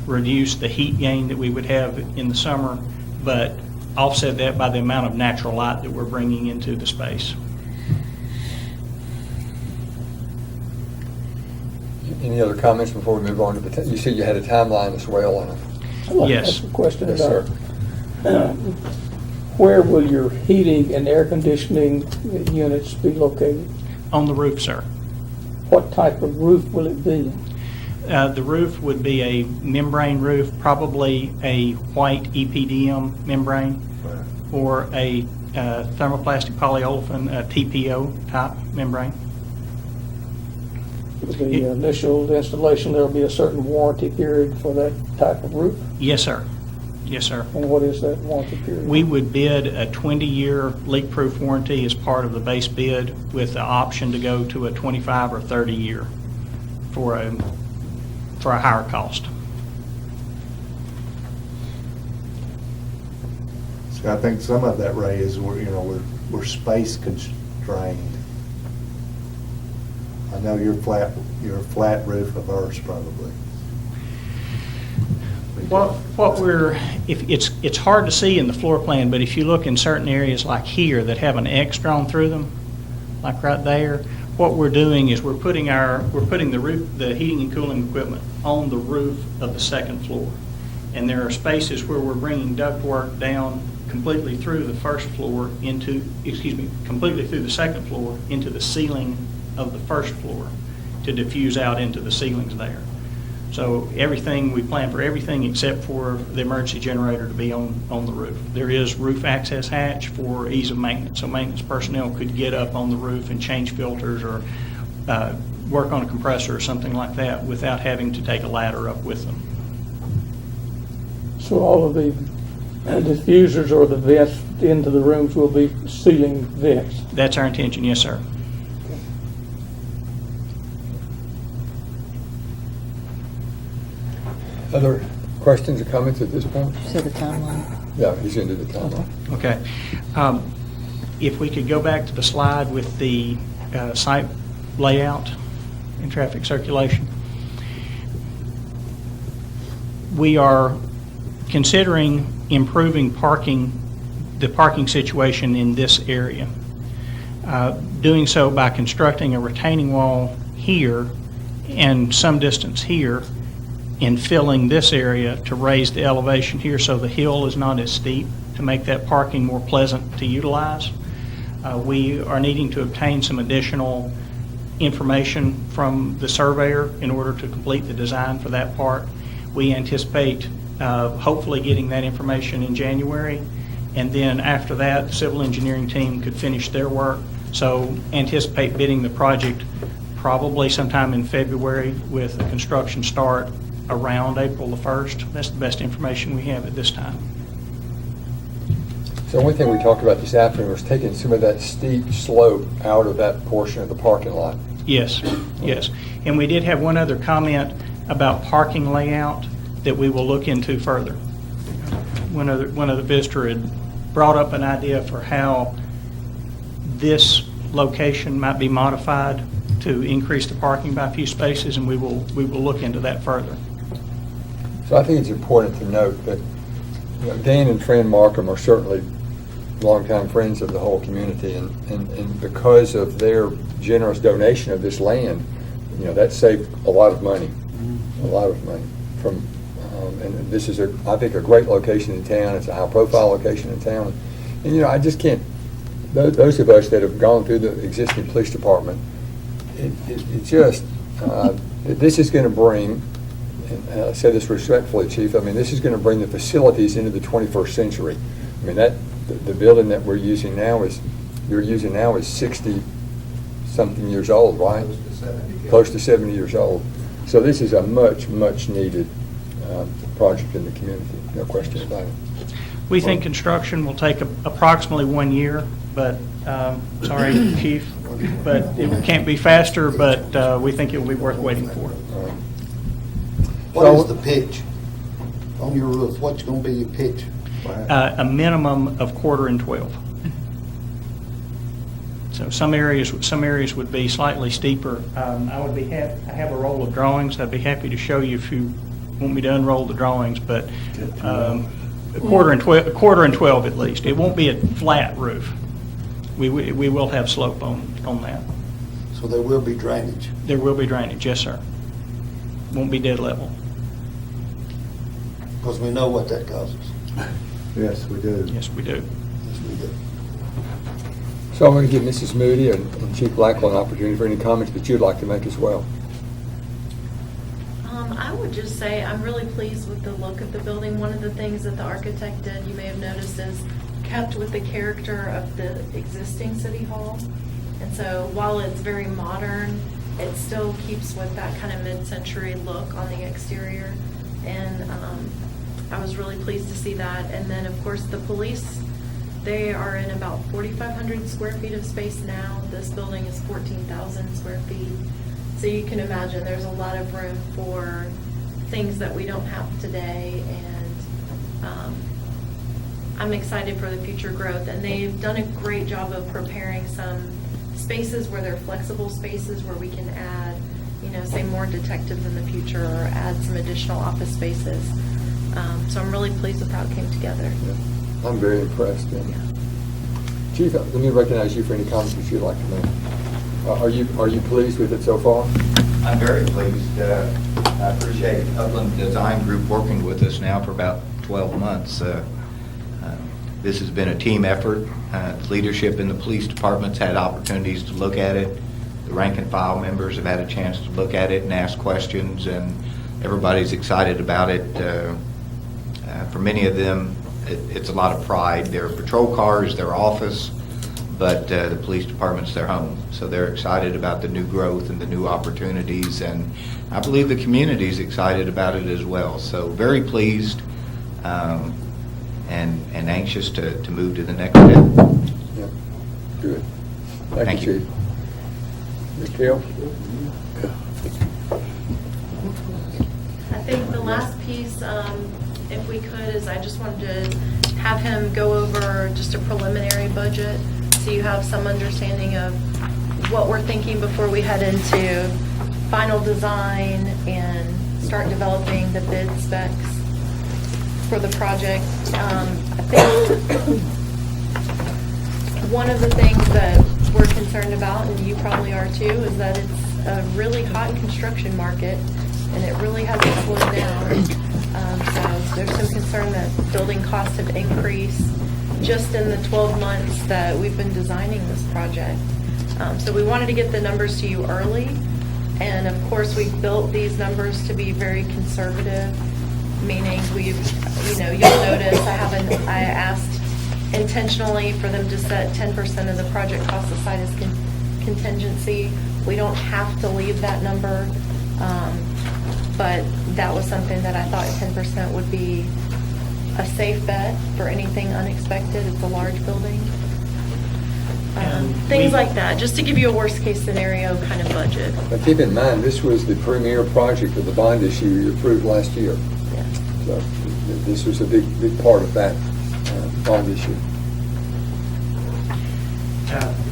reduce the heat gain that we would have in the summer, but offset that by the amount of natural light that we're bringing into the space. Any other comments before we move on to the, you said you had a timeline as well on it. I'd like to Yes. ask a question Yes, about sir. Where will your heating and air conditioning units be located? On the roof, sir. What type of roof will it be? The roof would be a membrane roof, probably a white EPDM membrane or a thermoplastic polyolefin, TPO type membrane. With the initial installation, there will be a certain warranty period for that type of roof? Yes, sir. Yes, sir. And what is that warranty period? We would bid a 20-year leak-proof warranty as part of the base bid with the option to go to a 25 or 30-year for a higher cost. So I think some of that, Ray, is we're space constrained. I know you're flat roof of ours probably. It's hard to see in the floor plan, but if you look in certain areas like here that have an X drawn through them, like right there, what we're doing is we're putting the heating and cooling equipment on the roof of the second floor. And there are spaces where we're bringing ductwork down completely through the first floor completely through the second floor into the ceiling of the first floor to diffuse out into the ceilings there. So we plan for everything except for the emergency generator to be on the roof. There is roof access hatch for ease of maintenance. So maintenance personnel could get up on the roof and change filters or work on a compressor or something like that without having to take a ladder up with them. So all of the diffusers or the vents into the rooms will be ceiling vents? That's our intention, yes, sir. Other questions or comments at this point? So the timeline. Yeah, he's into the timeline. Okay. If we could go back to the slide with the site layout and traffic circulation. We are considering improving the parking situation in this area. Doing so by constructing a retaining wall here and some distance here and filling this area to raise the elevation here so the hill is not as steep, to make that parking more pleasant to utilize. We are needing to obtain some additional information from the surveyor in order to complete the design for that part. We anticipate hopefully getting that information in January, and then after that, the civil engineering team could finish their work. So anticipate bidding the project probably sometime in February with a construction start around April the 1st. That's the best information we have at this time. So one thing we talked about this afternoon was taking some of that steep slope out of that portion of the parking lot. Yes, yes. And we did have one other comment about parking layout that we will look into further. One other visitor had brought up an idea for how this location might be modified to increase the parking by a few spaces, and we will look into that further. So I think it's important to note that Dan and Fran Markham are certainly longtime friends of the whole community, and because of their generous donation of this land, that saved a lot of money from, and this is I think a great location in town. It's a high profile location in town, and I just can't, those of us that have gone through the existing police department, this is going to bring, and I say this respectfully, Chief, this is going to bring the facilities into the 21st century. The building that you're using now is 60-something years old, right? Close to 70 years old. So this is a much, much needed project in the community, no question about it. We think construction will take approximately 1 year, but, sorry, Chief, but it can't be faster, but we think it will be worth waiting for. What is the pitch on your roof? What's going to be your pitch? A minimum of 1/4 and 12. So some areas would be slightly steeper. I have a roll of drawings. I'd be happy to show you if you want me to unroll the drawings, but a 1/4 and 12 at least. It won't be a flat roof. We will have slope on that. So there will be drainage? There will be drainage, yes, sir. Won't be dead level. Because we know what that causes. Yes, we do. Yes, we do. Yes, we do. So I'm going to give Mrs. Moody and Chief Blackwell an opportunity for any comments that you'd like to make as well. I would just say I'm really pleased with the look of the building. One of the things that the architect did, you may have noticed, is kept with the character of the existing city hall. And so while it's very modern, it still keeps with that kind of mid-century look on the exterior. And I was really pleased to see that. And then, of course, the police, they are in about 4,500 square feet of space now. This building is 14,000 square feet. So you can imagine there's a lot of room for things that we don't have today. And I'm excited for the future growth. And they've done a great job of preparing some spaces where they're flexible spaces where we can add, say more detectives in the future, or add some additional office spaces. So I'm really pleased with how it came together. Yeah. I'm very impressed. Yeah. Chief, let me recognize you for any comments that you'd like to make. Are you pleased with it so far? I'm very pleased. I appreciate Upland Design Group working with us now for about 12 months. This has been a team effort. Leadership in the police department's had opportunities to look at it. The rank and file members have had a chance to look at it and ask questions, and everybody's excited about it. For many of them, it's a lot of pride. Their patrol cars, their office, but the police department's their home. So they're excited about the new growth and the new opportunities, and I believe the community's excited about it as well. So very pleased and anxious to move to the next step. Yeah, good. Thank you, Chief. Mikhail? I think the last piece, if we could, is I just wanted to have him go over just a preliminary budget so you have some understanding of what we're thinking before we head into final design and start developing the bid specs for the project. I think one of the things that we're concerned about, and you probably are too, is that it's a really hot construction market, and it really hasn't slowed down. So there's some concern that building costs have increased just in the 12 months that we've been designing this project. So we wanted to get the numbers to you early, and of course we've built these numbers to be very conservative, meaning we've, you'll notice I asked intentionally for them to set 10% of the project cost aside as contingency. We don't have to leave that number, but that was something that I thought 10% would be a safe bet for anything unexpected. It's a large building. Things like that, just to give you a worst case scenario kind of budget. But keep in mind, this was the premier project of the bond issue you approved last year. Yeah. So this was a big part of that bond issue.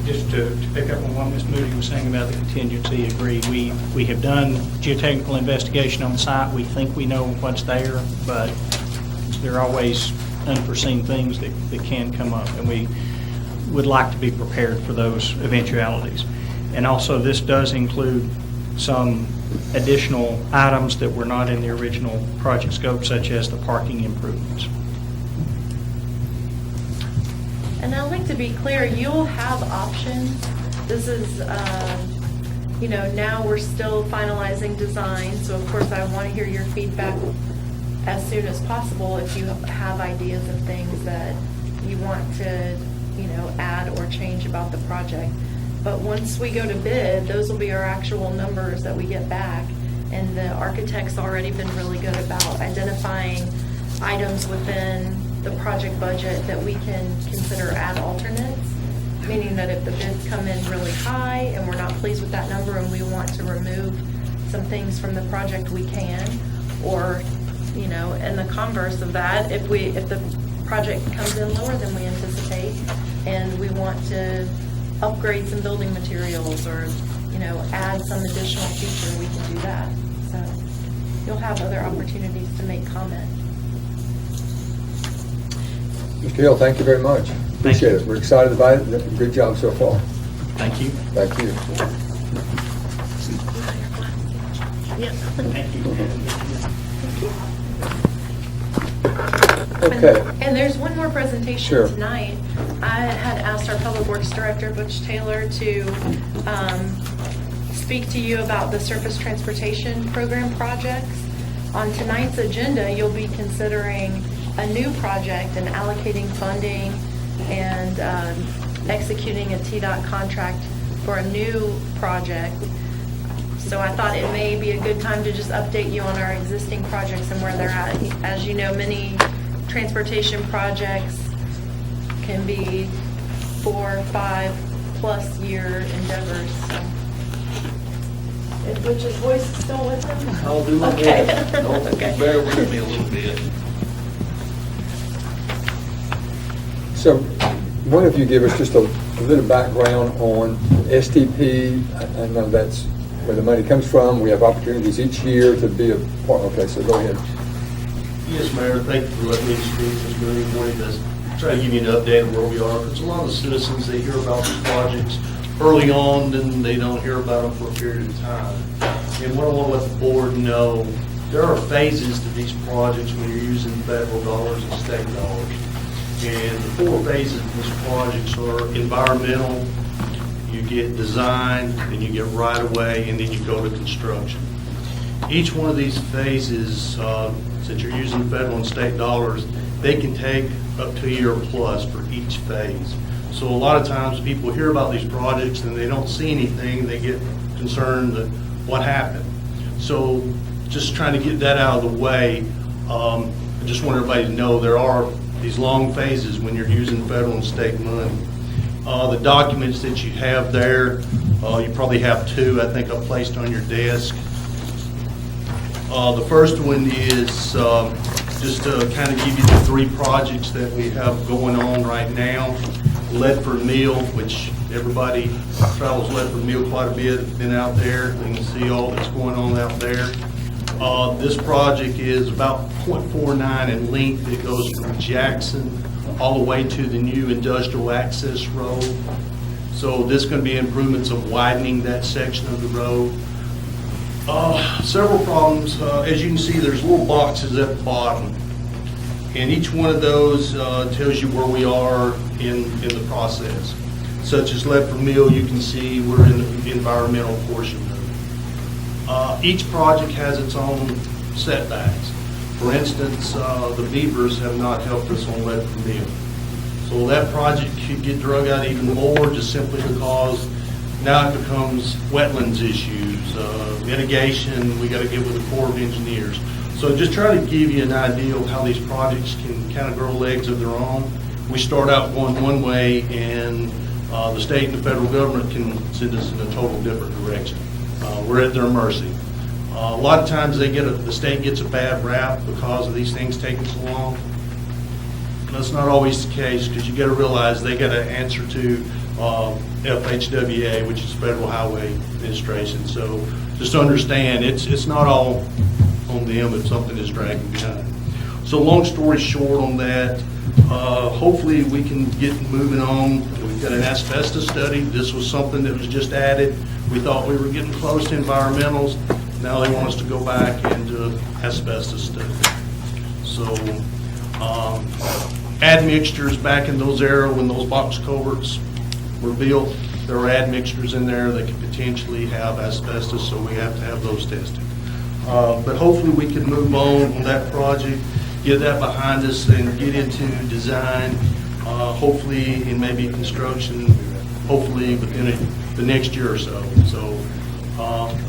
Just to pick up on what Ms. Moody was saying about the contingency, agreed. We have done geotechnical investigation on the site. We think we know what's there, but there are always unforeseen things that can come up, and we would like to be prepared for those eventualities. And also, this does include some additional items that were not in the original project scope, such as the parking improvements. And I'd like to be clear, you'll have options. This is, now we're still finalizing design, so of course I want to hear your feedback as soon as possible if you have ideas of things that you want to, add or change about the project. But once we go to bid, those will be our actual numbers that we get back. And the architect's already been really good about identifying items within the project budget that we can consider add alternates, meaning that if the bids come in really high and we're not pleased with that number and we want to remove some things from the project, we can. Or, in the converse of that, if the project comes in lower than we anticipate and we want to upgrade some building materials or, add some additional feature, we can do that. So you'll have other opportunities to make comment. Mr. Hill, thank you very much. Appreciate it. We're excited about it. Good job so far. Thank you. Thank you. Thank you. Okay. And there's one more presentation Sure. tonight. I had asked our Public Works Director, Butch Taylor, to speak to you about the surface transportation program projects. On tonight's agenda, you'll be considering a new project and allocating funding and executing a TDOT contract for a new project. So I thought it may be a good time to just update you on our existing projects and where they're at. As you know, many transportation projects can be 4, 5+ year endeavors. So. Is Butch's voice still with him? I'll do my Okay. best. Okay. Bear with me a little bit. So, one of you give us just a little background on STP. I know that's where the money comes from. We have opportunities each year to be a part. Okay, so go ahead. Yes, Mayor, thank you for letting me speak this morning. Wanted to try to give you an update of where we are. Because a lot of the citizens, they hear about these projects early on, then they don't hear about them for a period of time. And what I want to let the board know, there are phases to these projects when you're using federal dollars and state dollars. And the 4 phases of these projects are environmental, you get design, then you get right of way, and then you go to construction. Each one of these phases, since you're using federal and state dollars, they can take up to a year plus for each phase. So a lot of times people hear about these projects and they don't see anything, they get concerned that what happened. So just trying to get that out of the way, I just want everybody to know there are these long phases when you're using federal and state money. The documents that you have there, you probably have 2, I think, I placed on your desk. The first one is just to kind of give you the 3 projects that we have going on right now. Ledford Mill, which everybody travels Ledford Mill quite a bit, been out there. They can see all that's going on out there. This project is about 0.49 in length. It goes from Jackson all the way to the new industrial access road. So this is going to be improvements of widening that section of the road. Several problems. As you can see, there's little boxes at the bottom. And each one of those tells you where we are in the process. Such as Ledford Mill, you can see we're in the environmental portion of it. Each project has its own setbacks. For instance, the beavers have not helped us on Ledford Mill. So that project could get drug out even more just simply because now it becomes wetlands issues, mitigation, we got to get with the Corps of Engineers. So just try to give you an idea of how these projects can kind of grow legs of their own. We start out going one way and the state and the federal government can send us in a total different direction. We're at their mercy. A lot of times the state gets a bad rap because of these things taking so long. That's not always the case because you got to realize they got to answer to FHWA, which is Federal Highway Administration. So just understand it's not all on them if something is dragging behind. So long story short on that, hopefully we can get moving on. We've got an asbestos study. This was something that was just added. We thought we were getting close to environmentals. Now they want us to go back into asbestos study. So admixtures back in those era when those box culverts were built, there were admixtures in there that could potentially have asbestos, so we have to have those tested. But hopefully we can move on that project, get that behind us, and get into design, hopefully in maybe construction, hopefully within the next year or so. So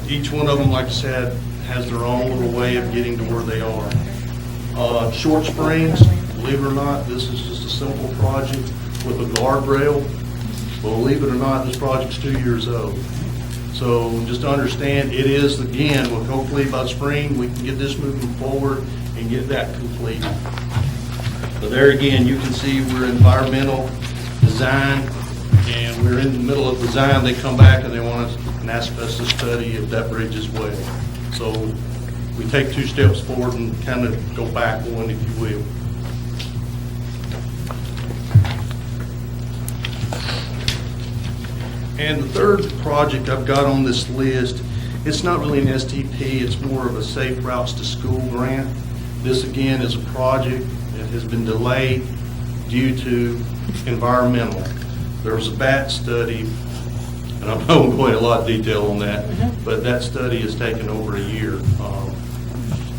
each one of them, like I said, has their own little way of getting to where they are. Short Springs, believe it or not, this is just a simple project with a guardrail. Believe it or not, this project's 2 years old. So just to understand, it is, again, well, hopefully by spring, we can get this moving forward and get that completed. But there again, you can see we're environmental design, and we're in the middle of design. They come back and they want an asbestos study of that bridge as well. So we take 2 steps forward and kind of go back one, if you will. And the third project I've got on this list, it's not really an STP, it's more of a Safe Routes to School grant. This again is a project that has been delayed due to environmental. There was a bat study, and I won't go into a lot of detail on that, but that study has taken over a year.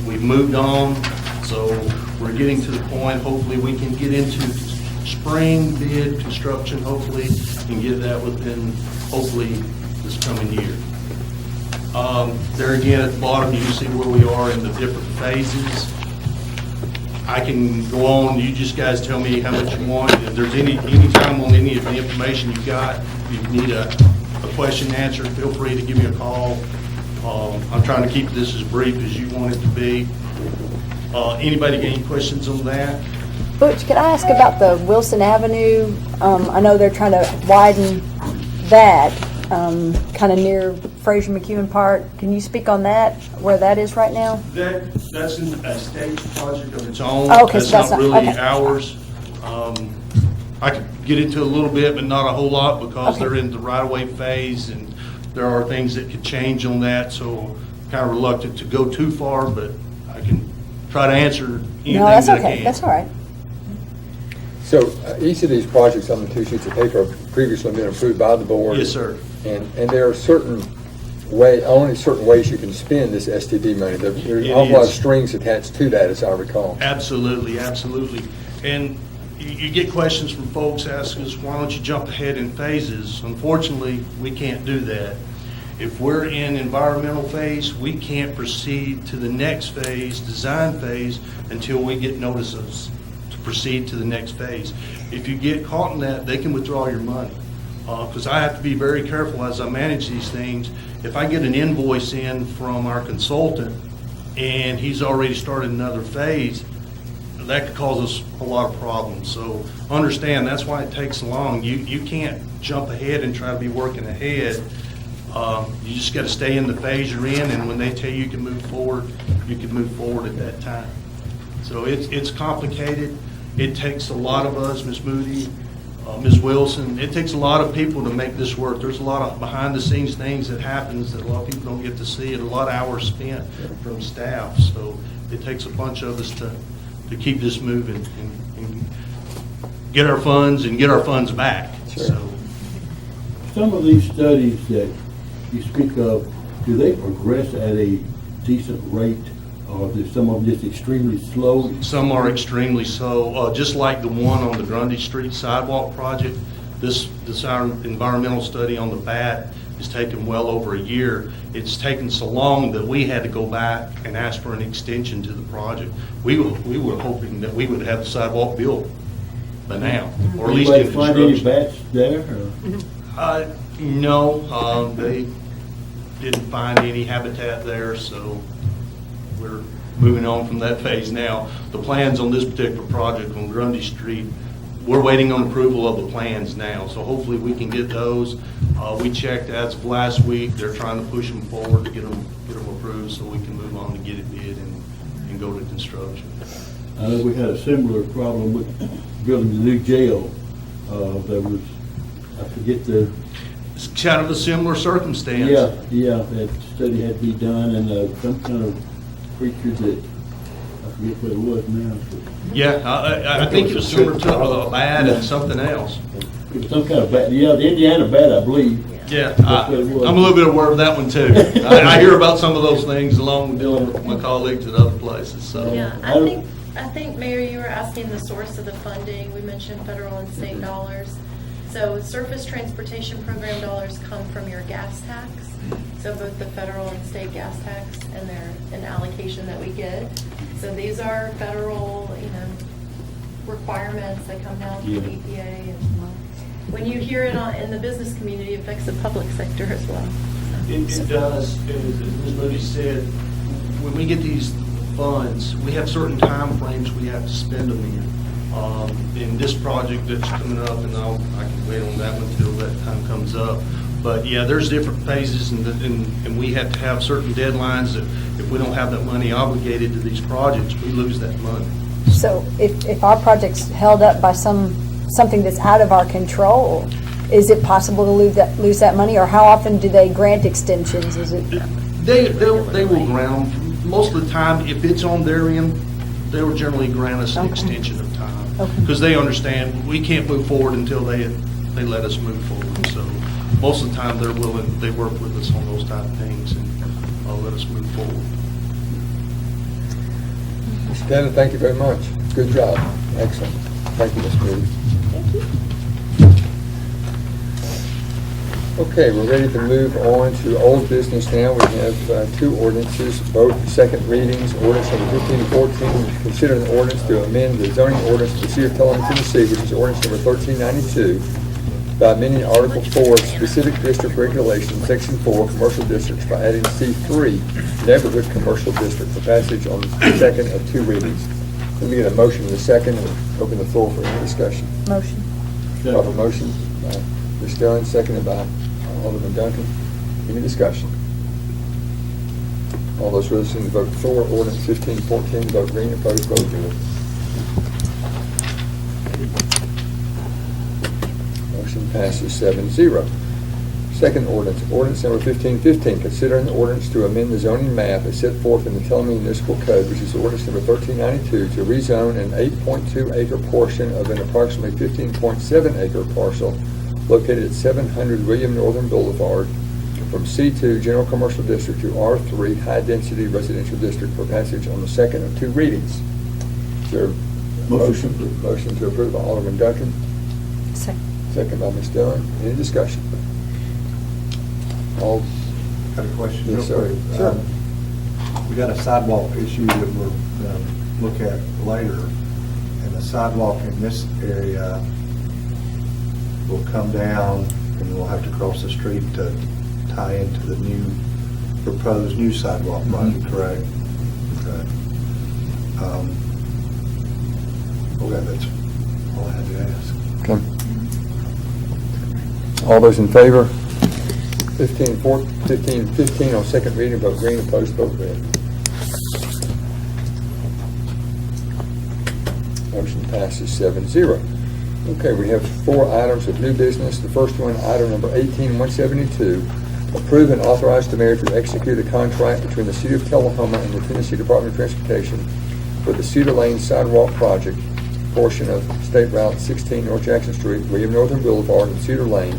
We've moved on, so we're getting to the point, hopefully we can get into spring bid construction, hopefully, and get that within, hopefully, this coming year. There again, at the bottom, you can see where we are in the different phases. I can go on, you just guys tell me how much you want. If there's any time on any of the information you got, if you need a question answered, feel free to give me a call. I'm trying to keep this as brief as you want it to be. Anybody got any questions on that? Butch, could I ask about the Wilson Avenue? I know they're trying to widen that, kind of near Fraser McEwen Park. Can you speak on that, where that is right now? That's a state project of its own. Okay, so that's not really okay. ours. I could get into a little bit, but not a whole lot because Okay. they're in the right-of-way phase and there are things that could change on that, so kind of reluctant to go too far, but I can try to answer anything No, that's that I okay. can. That's all right. So each of these projects on the 2 sheets of paper have previously been approved by the board. Yes, sir. And there are only certain ways you can spend this STD money. There's It a whole lot of is. strings attached to that, as I recall. Absolutely, absolutely. And you get questions from folks asking us, why don't you jump ahead in phases? Unfortunately, we can't do that. If we're in environmental phase, we can't proceed to the next phase, design phase, until we get notices to proceed to the next phase. If you get caught in that, they can withdraw your money. Because I have to be very careful as I manage these things. If I get an invoice in from our consultant and he's already started another phase, that could cause us a lot of problems. So understand, that's why it takes so long. You can't jump ahead and try to be working ahead. You just got to stay in the phase you're in, and when they tell you can move forward, you can move forward at that time. So it's complicated. It takes a lot of us, Ms. Moody, Ms. Wilson. It takes a lot of people to make this work. There's a lot of behind-the-scenes things that happens that a lot of people don't get to see, and a lot of hours spent from staff. So it takes a bunch of us to keep this moving and get our funds and get our funds back. Sure. So Some of these studies that you speak of, do they progress at a decent rate, or is some of them just extremely slow? some are extremely slow, just like the one on the Grundy Street sidewalk project. This our environmental study on the BAT has taken well over a year. It's taken so long that we had to go back and ask for an extension to the project. We were hoping that we would have the sidewalk built by now, or at least in Anybody find any construction. bats there? Or? No, they didn't find any habitat there, so we're moving on from that phase now. The plans on this particular project on Grundy Street, we're waiting on approval of the plans now, so hopefully we can get those. We checked as of last week. They're trying to push them forward to get them approved so we can move on to get it bid and go to construction. I know we had a similar problem with building the new jail. There was, I forget the. It's kind of a similar circumstance. Yeah, that study had to be done, and some kind of creature that, I forget what it was now. Yeah, I think it was similar to a bat and something else. It was some kind of bat, yeah, the Indiana bat, I believe. Yeah, That's what it was. I'm a little bit aware of that one too. I hear about some of those things along with dealing with my colleagues at other places, so. Yeah, I think, Mayor, you were asking the source of the funding. We mentioned federal and state dollars. So surface transportation program dollars come from your gas tax. So both the federal and state gas tax, and they're an allocation that we get. So these are federal, requirements that come down from the EPA. And when you hear it in the business community, it affects the public sector as well. It does. As Ms. Moody said, when we get these funds, we have certain time frames we have to spend them in. In this project that's coming up, and I can wait on that one until that time comes up. But yeah, there's different phases, and we have to have certain deadlines that if we don't have that money obligated to these projects, we lose that money. So if our project's held up by something that's out of our control, is it possible to lose that money, or how often do they grant extensions? Is it? They will grant them. Most of the time, if it's on their end, they will generally grant us an extension of time. Because they understand we can't move forward until they let us move forward. So most of the time they're willing, they work with us on those type of things and let us move forward. Mr. Tanner, thank you very much. Good job. Excellent. Thank you, Ms. Moody. Thank you. Okay, we're ready to move on to old business now. We have two ordinances, both second readings. Ordinance number 1514, consider an ordinance to amend the zoning ordinance of the City of Tullahoma, Tennessee, which is ordinance number 1392, by amending Article 4 of Specific District Regulations, Section 4, Commercial Districts, by adding C3, Neighborhood Commercial District, for passage on the second of two readings. Let me get a motion in a second and open the floor for any discussion. Motion. Proper motion by Ms. Dunn, seconded by Alderman Duncan. Any discussion? All those registered vote for ordinance 1514, vote green. Opposed, vote blue. Motion passes 7-0. Second ordinance, ordinance number 1515, consider an ordinance to amend the zoning map as set forth in the Tullahoma Municipal Code, which is ordinance number 1392, to rezone an 8.2 acre portion of an approximately 15.7 acre parcel located at 700 William Northern Boulevard from C2 General Commercial District to R3 High Density Residential District for passage on the second of two readings. Is there a motion? Motion to approve by Alderman Duncan. Second by Ms. Dunn. Any discussion? All. Got a question? Yes, sir. Sure. We got a sidewalk issue that we'll look at later, and the sidewalk in this area will come down, and we'll have to cross the street to tie into the proposed new sidewalk project, correct? Okay. Okay, that's all I had to ask. Okay. All those in favor? 15 on second reading, vote green, opposed, vote red. Motion passes 7-0. Okay, we have 4 items of new business. The first one, item number 18172, approve and authorize the mayor to execute a contract between the City of Tullahoma and the Tennessee Department of Transportation for the Cedar Lane Sidewalk Project, portion of State Route 16 North Jackson Street, William Northern Boulevard, and Cedar Lane,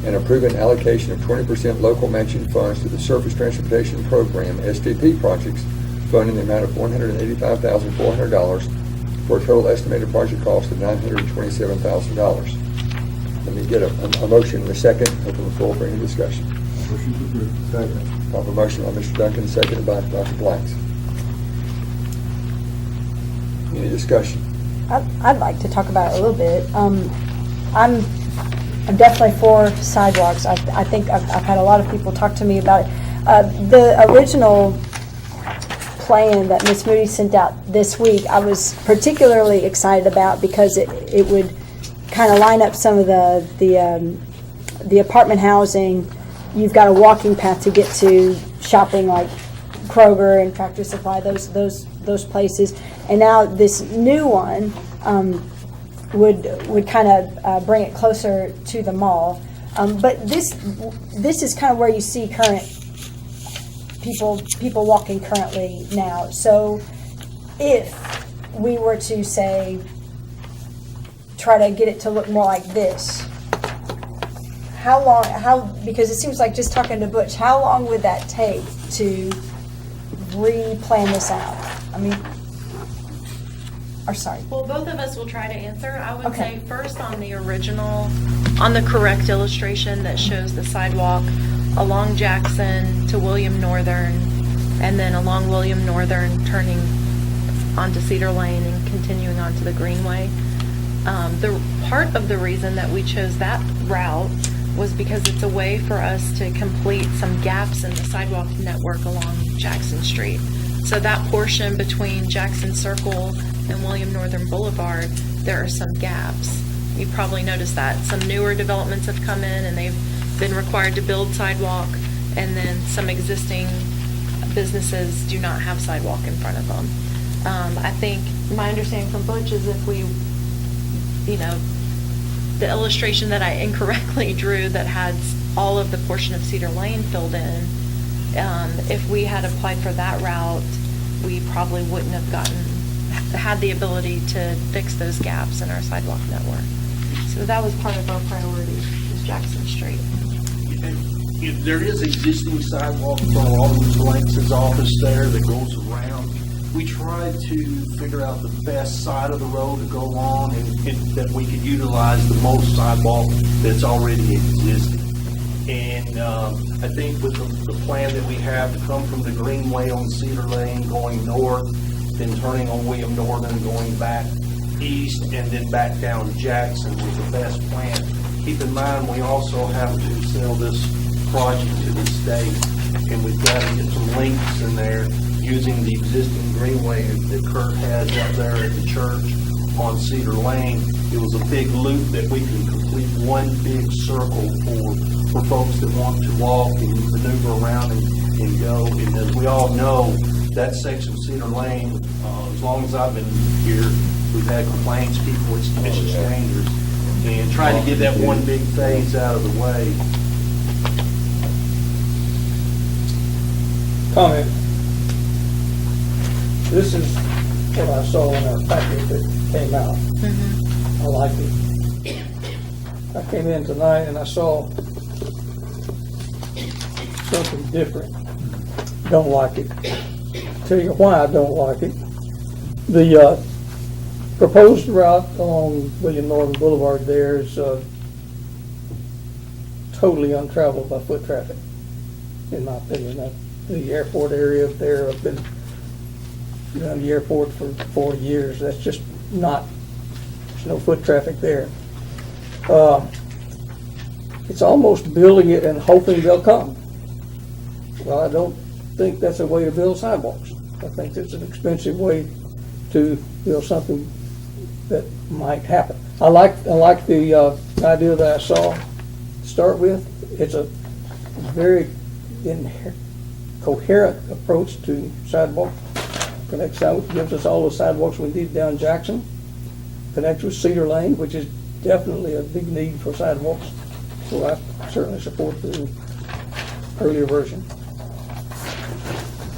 and approve an allocation of 20% local matching funds to the Surface Transportation Program, SDP projects, funding the amount of $185,400 for a total estimated project cost of $927,000. Let me get a motion in a second. Open the floor for any discussion. Motion to approve. Second. Proper motion by Mr. Duncan, seconded by Dr. Blanks. Any discussion? I'd like to talk about it a little bit. I'm definitely for sidewalks. I think I've had a lot of people talk to me about it. The original plan that Ms. Moody sent out this week, I was particularly excited about because it would kind of line up some of the apartment housing. You've got a walking path to get to shopping like Kroger and Tractor Supply, those places. And now this new one would kind of bring it closer to the mall. But this is kind of where you see current people walking currently now. So if we were to say, try to get it to look more like this, because it seems like just talking to Butch, how long would that take to re-plan this out? Well, both of us will try to answer. I would Okay. say first on the correct illustration that shows the sidewalk along Jackson to William Northern, and then along William Northern turning onto Cedar Lane and continuing onto the Greenway. The part of the reason that we chose that route was because it's a way for us to complete some gaps in the sidewalk network along Jackson Street. So that portion between Jackson Circle and William Northern Boulevard, there are some gaps. You probably noticed that. Some newer developments have come in and they've been required to build sidewalk, and then some existing businesses do not have sidewalk in front of them. I think my understanding from Butch is if we, the illustration that I incorrectly drew that had all of the portion of Cedar Lane filled in, if we had applied for that route, we probably wouldn't have had the ability to fix those gaps in our sidewalk network. So that was part of our priority, is Jackson Street. There is existing sidewalk from Alderman Blanks' office there that goes around. We tried to figure out the best side of the road to go on and that we could utilize the most sidewalk that's already existing. And I think with the plan that we have to come from the Greenway on Cedar Lane going north, then turning on William Northern, going back east, and then back down Jackson was the best plan. Keep in mind, we also have to sell this project to the state, and we've got to get some links in there using the existing greenway that Kurt has up there at the church on Cedar Lane. It was a big loop that we can complete one big circle for folks that want to walk and maneuver around and go. And as we all know, that section of Cedar Lane, as long as I've been here, we've had complaints, it's just dangerous. And trying to get that one big phase out of the way. Comment. This is what I saw in our packet that came out. I like it. I came in tonight and I saw something different. Don't like it. Tell you why I don't like it. The proposed route along William Northern Boulevard there is totally untraveled by foot traffic, in my opinion. The airport area up there, I've been around the airport for 4 years. That's just not, there's no foot traffic there. It's almost building it and hoping they'll come. Well, I don't think that's a way to build sidewalks. I think it's an expensive way to build something that might happen. I like the idea that I saw to start with. It's a very coherent approach to sidewalk. Connects out, gives us all the sidewalks we need down Jackson. Connects with Cedar Lane, which is definitely a big need for sidewalks. So I certainly support the earlier version.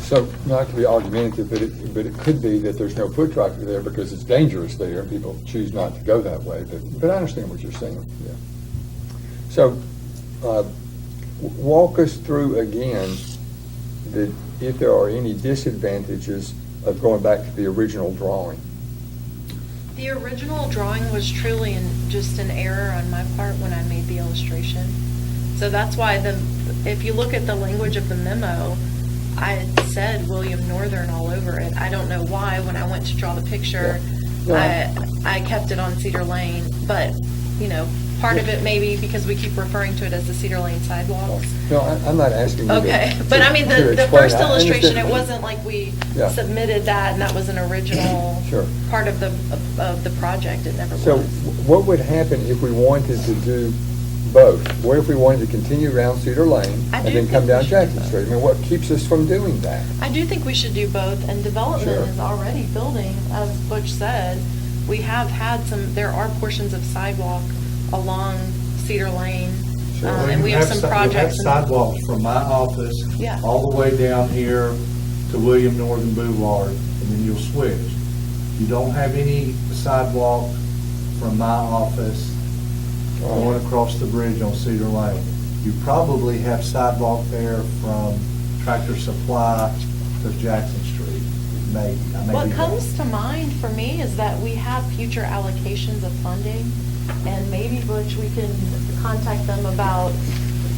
So, not to be argumentative, but it could be that there's no foot traffic there because it's dangerous there, and people choose not to go that way. But I understand what you're saying, yeah. So, walk us through again if there are any disadvantages of going back to the original drawing. The original drawing was truly just an error on my part when I made the illustration. So that's why if you look at the language of the memo, I had said William Northern all over it. I don't know why when I went to draw the picture, I kept it on Cedar Lane. But, part of it may be because we keep referring to it as the Cedar Lane sidewalks. No, I'm not asking you Okay, to, but I mean, to the explain. first illustration, it wasn't like we Yeah. submitted that and that was an original Sure. part of the project. It never So was. what would happen if we wanted to do both? What if we wanted to continue around Cedar Lane I and do then come think down we should Jackson do both. Street? I mean, what keeps us from doing that? I do think we should do both, and development Sure. is already building, as Butch said. We have had there are portions of sidewalk along Cedar Lane, and we have some projects. You have sidewalks from my office Yeah. all the way down here to William Northern Boulevard, and then you'll switch. You don't have any sidewalk from my office going across the bridge on Cedar Lane. You probably have sidewalk there from Tractor Supply to Jackson Street, maybe. I may What be wrong. comes to mind for me is that we have future allocations of funding, and maybe, Butch, we can contact them about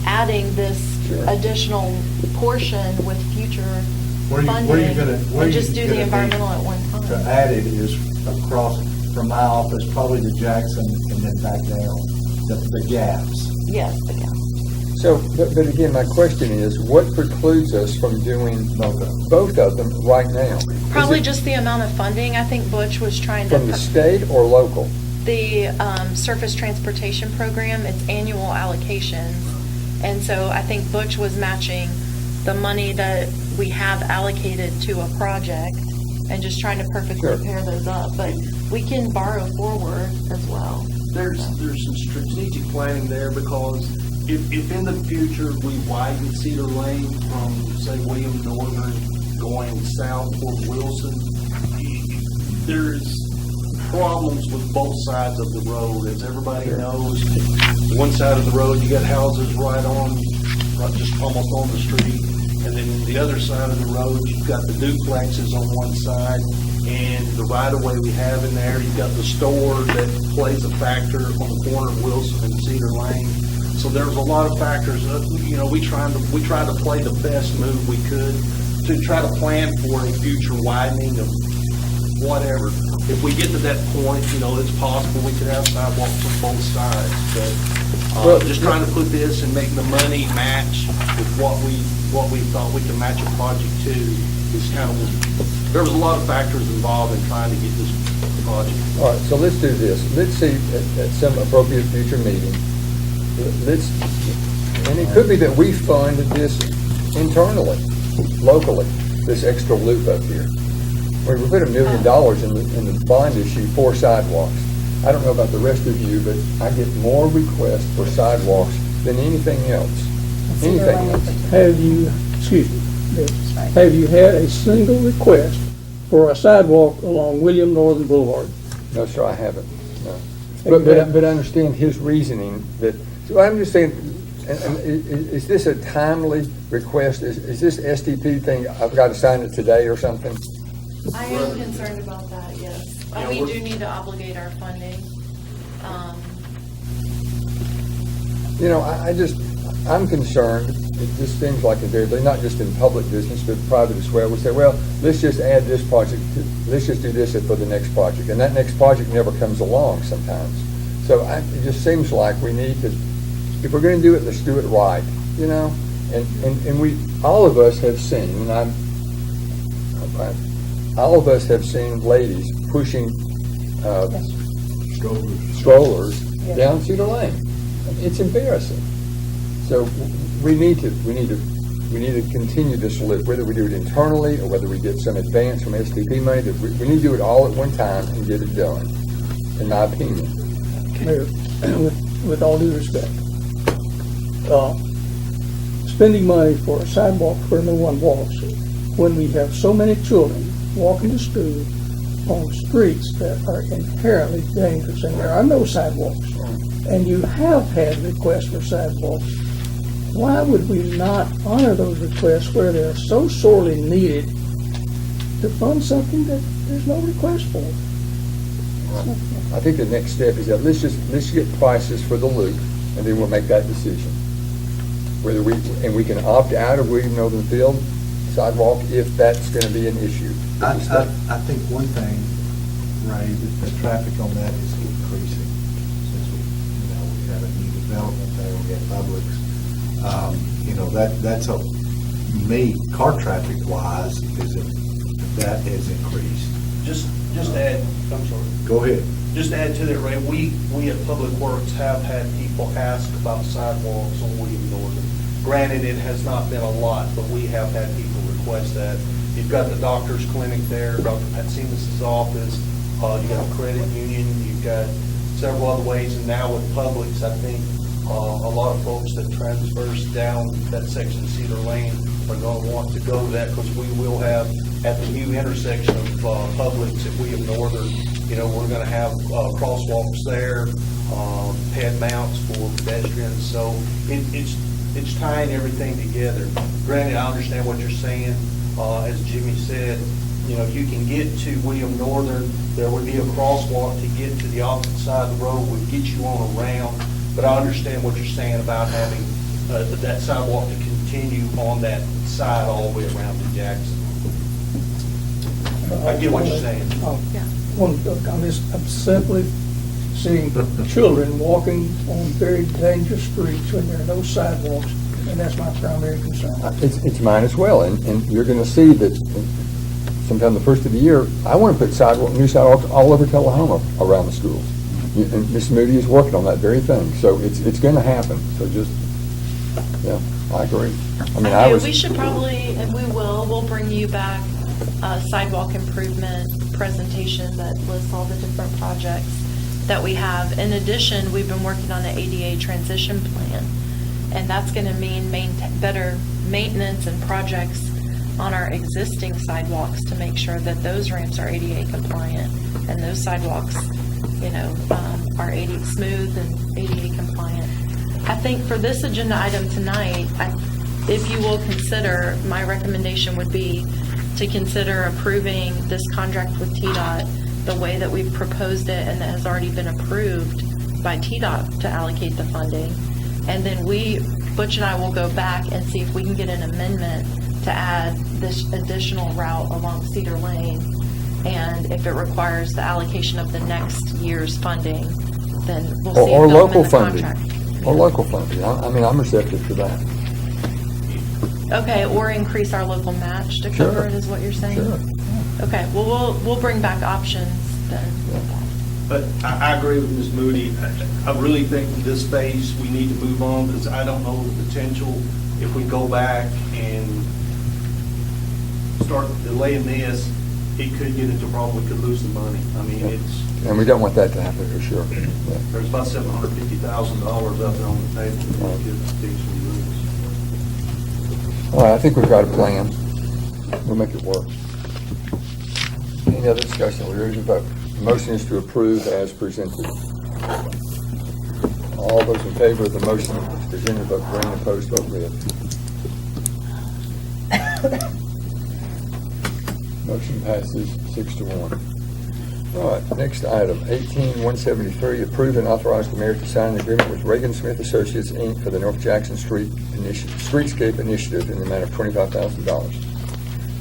adding this additional portion with future funding, and just do the environmental at one To time. add it is across from my office, probably to Jackson, and then back down, the gaps. Yes, the gap. So, but again, my question is, what precludes us from doing both of them right now? Is Probably it just the amount of funding. I think Butch was trying to. from the state or local? The surface transportation program, it's annual allocations. And so I think Butch was matching the money that we have allocated to a project and just trying to perfectly Sure. pair those up. But we can borrow forward as well. There's some strategic planning there, because if in the future we widen Cedar Lane from, say, William Northern going south toward Wilson, there's problems with both sides of the road. As everybody knows, one side of the road, you got houses right just almost on the street. And then the other side of the road, you've got the duplexes on one side, and the right-of-way we have in there, you've got the store that plays a factor on the corner of Wilson and Cedar Lane. So there's a lot of factors. We tried to play the best move we could to try to plan for a future widening of whatever. If we get to that point, it's possible we could have sidewalks on both sides. But just trying to put this and making the money match with what we thought we could match a project to is there was a lot of factors involved in trying to get this project. All right, so let's do this. Let's see at some appropriate future meeting. And it could be that we fund this internally, locally, this extra loop up here. We put $1 million in the bond issue for sidewalks. I don't know about the rest of you, but I get more requests for sidewalks than anything else. Anything else. Have you had a single request for a sidewalk along William Northern Boulevard? No, sir, I haven't, no. But I understand his reasoning that, so I'm just saying, is this a timely request? Is this SDP thing, I've got to sign it today or something? I am concerned about that, yes. We do need to obligate our funding. I'm concerned, it just seems like invariably, not just in public business, but private as well, we say, well, let's just add this project, let's just do this for the next project, and that next project never comes along sometimes. So it just seems like we need to, if we're going to do it, let's do it right, and we, all of us have seen, all of us have seen ladies pushing strollers down Cedar Lane. It's embarrassing. So we need to continue this loop, whether we do it internally or whether we get some advance from SDP money. We need to do it all at one time and get it done, in my opinion. Mayor, with all due respect, spending money for a sidewalk where no one walks, when we have so many children walking to school on streets that are inherently dangerous, and there are no sidewalks, and you have had requests for sidewalks, why would we not honor those requests where they're so sorely needed to fund something that there's no request for? I think the next step is that let's get prices for the loop, and then we'll make that decision. Whether we can opt out of William Northern Field sidewalk if that's going to be an issue. I think one thing, Ray, that the traffic on that is increasing since we have a new development there, we have Publix. That's car traffic wise, that has increased. Just add, I'm sorry. Go ahead. Just to add to that, Ray, we at Public Works have had people ask about sidewalks on William Northern. Granted, it has not been a lot, but we have had people request that. You've got the doctor's clinic there, Dr. Pat Seamus's office, you got a credit union, you've got several other ways, and now with Publix, I think a lot of folks that transverse down that section of Cedar Lane are going to want to go to that, because we will have at the new intersection of Publix at William Northern, we're going to have crosswalks there, pad mounts for pedestrians. So it's tying everything together. Granted, I understand what you're saying. As Jimmy said, you can get to William Northern, there would be a crosswalk to get to the opposite side of the road, would get you on a round. But I understand what you're saying about having that sidewalk to continue on that side all the way around to Jackson. I get what you're saying. I'm simply seeing children walking on very dangerous streets when there are no sidewalks, and that's my primary concern. It's mine as well, and you're going to see that sometime the first of the year, I want to put new sidewalks all over Tullahoma around the schools. And Ms. Moody is working on that very thing, so it's going to happen. So I agree. We should probably, and we'll bring you back a sidewalk improvement presentation that lists all the different projects that we have. In addition, we've been working on the ADA transition plan, and that's going to mean better maintenance and projects on our existing sidewalks to make sure that those ramps are ADA compliant and those sidewalks, are ADA smooth and ADA compliant. I think for this agenda item tonight, if you will consider, my recommendation would be to consider approving this contract with TDOT the way that we've proposed it and that has already been approved by TDOT to allocate the funding. And then Butch and I will go back and see if we can get an amendment to add this additional route along Cedar Lane. And if it requires the allocation of the next year's funding, then we'll see or if they'll local amend the funding. contract. Or local funding. I'm receptive to that. Okay, or increase our local match to cover it, is what you're saying? Sure. Okay, well, we'll bring back options then. But I agree with Ms. Moody. I really think in this phase, we need to move on, because I don't know the potential if we go back and start delaying this, it could get into a problem, we could lose the money. And we don't want that to happen for sure. Yeah. There's about $750,000 out there on the table that we could potentially lose. All right, I think we've got a plan. We'll make it work. Any other discussion? We're ready to vote. The motion is to approve as presented. All those in favor of the motion as presented, vote green. Opposed, vote red. Motion passes 6-1. All right, next item, 18-173, approve and authorize the mayor to sign an agreement with Reagan Smith Associates, Inc. for the North Jackson Streetscape Initiative in the amount of $25,000.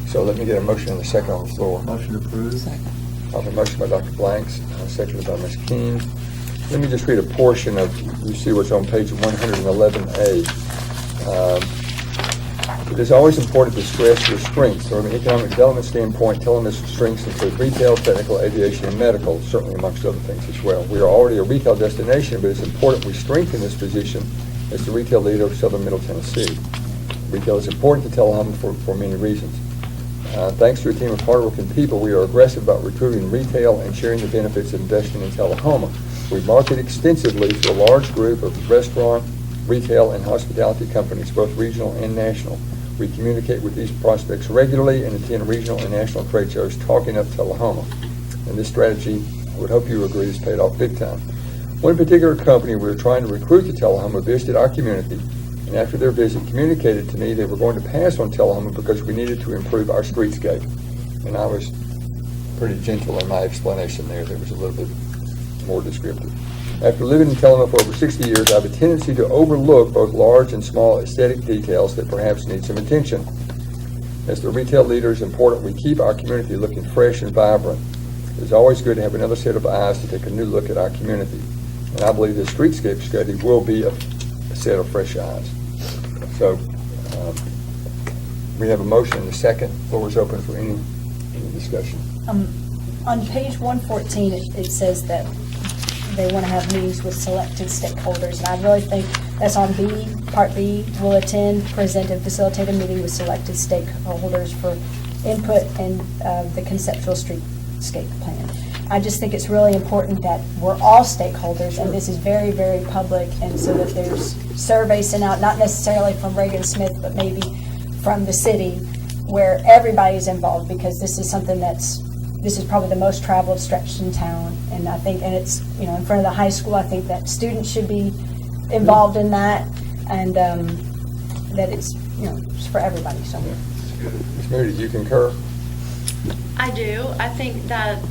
So let me get a motion and a second on the floor. Motion approved. Second. I have a motion by Dr. Blanks, seconded by Ms. King. Let me just read a portion of, you see what's on page 111A. It is always important to stress your strengths. From an economic development standpoint, Tullahoma's strengths include retail, technical, aviation, and medical, certainly amongst other things as well. We are already a retail destination, but it's important we strengthen this position as the retail leader of southern Middle Tennessee. Retail is important to Tullahoma for many reasons. Thanks to a team of hardworking people, we are aggressive about recruiting retail and sharing the benefits of investing in Tullahoma. We market extensively to a large group of restaurant, retail, and hospitality companies, both regional and national. We communicate with these prospects regularly and attend regional and national trade shows talking up Tullahoma. And this strategy, I would hope you agree, has paid off big time. One particular company we were trying to recruit to Tullahoma visited our community, and after their visit communicated to me they were going to pass on Tullahoma because we needed to improve our streetscape. And I was pretty gentle in my explanation there. There was a little bit more descriptive. After living in Tullahoma for over 60 years, I have a tendency to overlook both large and small aesthetic details that perhaps need some attention. As the retail leader, it's important we keep our community looking fresh and vibrant. It's always good to have another set of eyes to take a new look at our community. And I believe the streetscape study will be a set of fresh eyes. So we have a motion and a second. Floor is open for any discussion. On page 114, it says that they want to have meetings with selected stakeholders, and I really think that's on B, Part B, will attend, present, and facilitate a meeting with selected stakeholders for input in the conceptual streetscape plan. I just think it's really important that we're all stakeholders, and this is very, very public, and so that there's surveys sent out, not necessarily from Reagan Smith, but maybe from the city, where everybody's involved, because this is something this is probably the most traveled stretch in town, and I think, and it's, in front of the high school, I think that students should be involved in that, and that it's, it's for everybody, so. Ms. Moody, do you concur? I do. I think that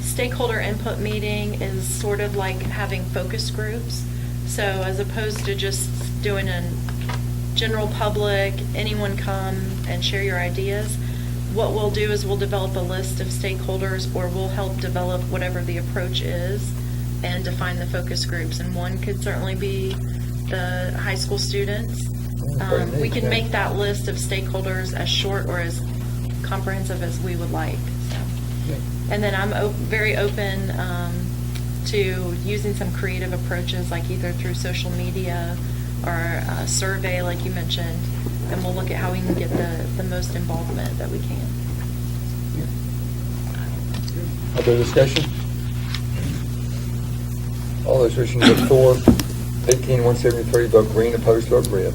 stakeholder input meeting is sort of like having focus groups. So as opposed to just doing a general public, anyone come and share your ideas, what we'll do is we'll develop a list of stakeholders, or we'll help develop whatever the approach is and define the focus groups. And one could certainly be the high school students. We can make that list of stakeholders as short or as comprehensive as we would like. So. And then I'm very open to using some creative approaches, like either through social media or a survey, like you mentioned, and we'll look at how we can get the most involvement that we can. Other discussion? All those wishing to vote for 18-173, vote green. Opposed, vote red.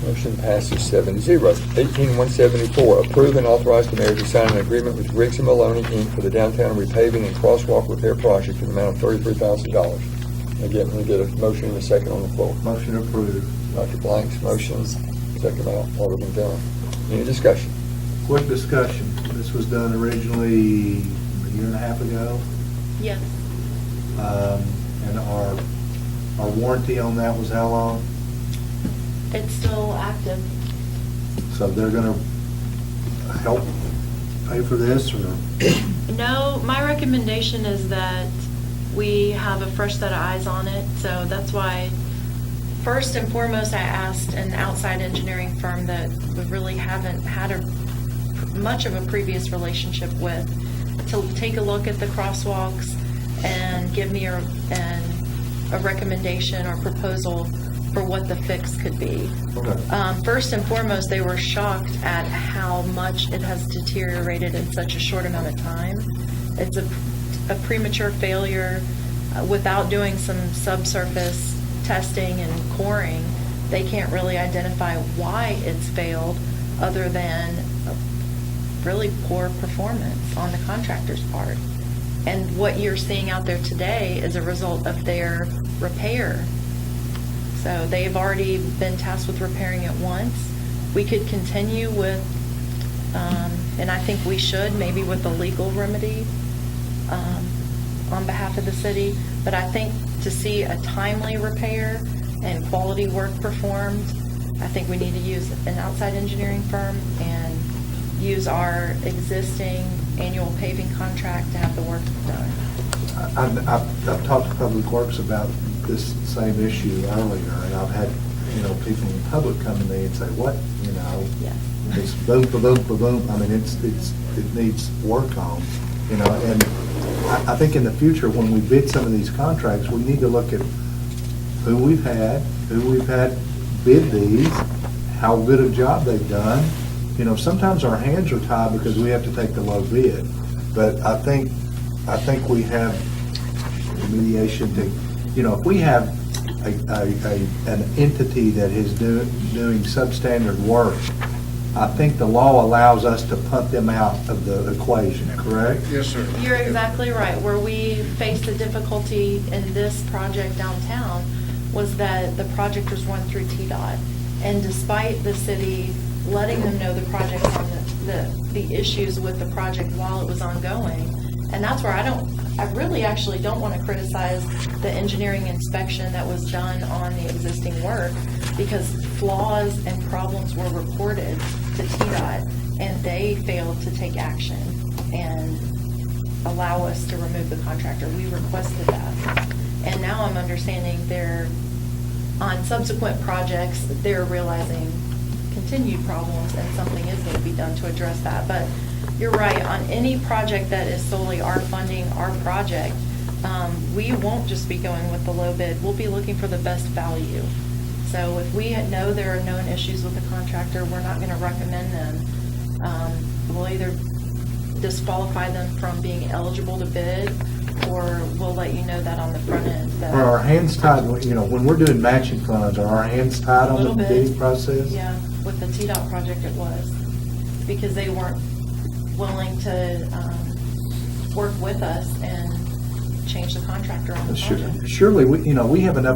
Motion passes 7-0. 18-174, approve and authorize the mayor to sign an agreement with Riggs & Maloney, Inc. for the downtown repaving and crosswalk repair project in the amount of $33,000. Again, we get a motion and a second on the floor. Motion approved. Dr. Blank's motion, second by Alderman Dillon. Any discussion? Quick discussion. This was done originally a year and a half ago. Yes. And our warranty on that was how long? It's still active. So they're gonna help pay for this, or? No, my recommendation is that we have a fresh set of eyes on it. So that's why, first and foremost, I asked an outside engineering firm that we really haven't had much of a previous relationship with to take a look at the crosswalks and give me a recommendation or proposal for what the fix could be. Okay. First and foremost, they were shocked at how much it has deteriorated in such a short amount of time. It's a premature failure. Without doing some subsurface testing and coring, they can't really identify why it's failed other than really poor performance on the contractor's part. And what you're seeing out there today is a result of their repair. So they've already been tasked with repairing it once. We could continue with, and I think we should, maybe with a legal remedy on behalf of the city. But I think to see a timely repair and quality work performed, I think we need to use an outside engineering firm and use our existing annual paving contract to have the work done. I've talked to Public Works about this same issue earlier, and I've had, people in the public come to me and say, what, you know? Yeah. It's boom, boom, boom. I mean, it needs work on, you know, and I think in the future, when we bid some of these contracts, we need to look at who we've had bid these, how good a job they've done. You know, sometimes our hands are tied because we have to take the low bid, but I think we have mediation to, you know, if we have an entity that is doing substandard work, I think the law allows us to punt them out of the equation, correct? Yes, sir. You're exactly right. Where we faced the difficulty in this project downtown was that the project was run through TDOT. And despite the city letting them know the project on the issues with the project while it was ongoing, and that's where I really actually don't want to criticize the engineering inspection that was done on the existing work, because flaws and problems were reported to TDOT and they failed to take action and allow us to remove the contractor. We requested that. And now I'm understanding on subsequent projects, they're realizing continued problems and something is going to be done to address that. But you're right, on any project that is solely our funding, our project, we won't just be going with the low bid. We'll be looking for the best value. So if we know there are known issues with the contractor, we're not going to recommend them. We'll either disqualify them from being eligible to bid, or we'll let you know that on the front end. Are our hands tied, you know, when we're doing matching funds, are our hands tied on the bidding process? Yeah, with the TDOT project it was, because they weren't willing to work with us and change the contractor on the project. Surely, we have an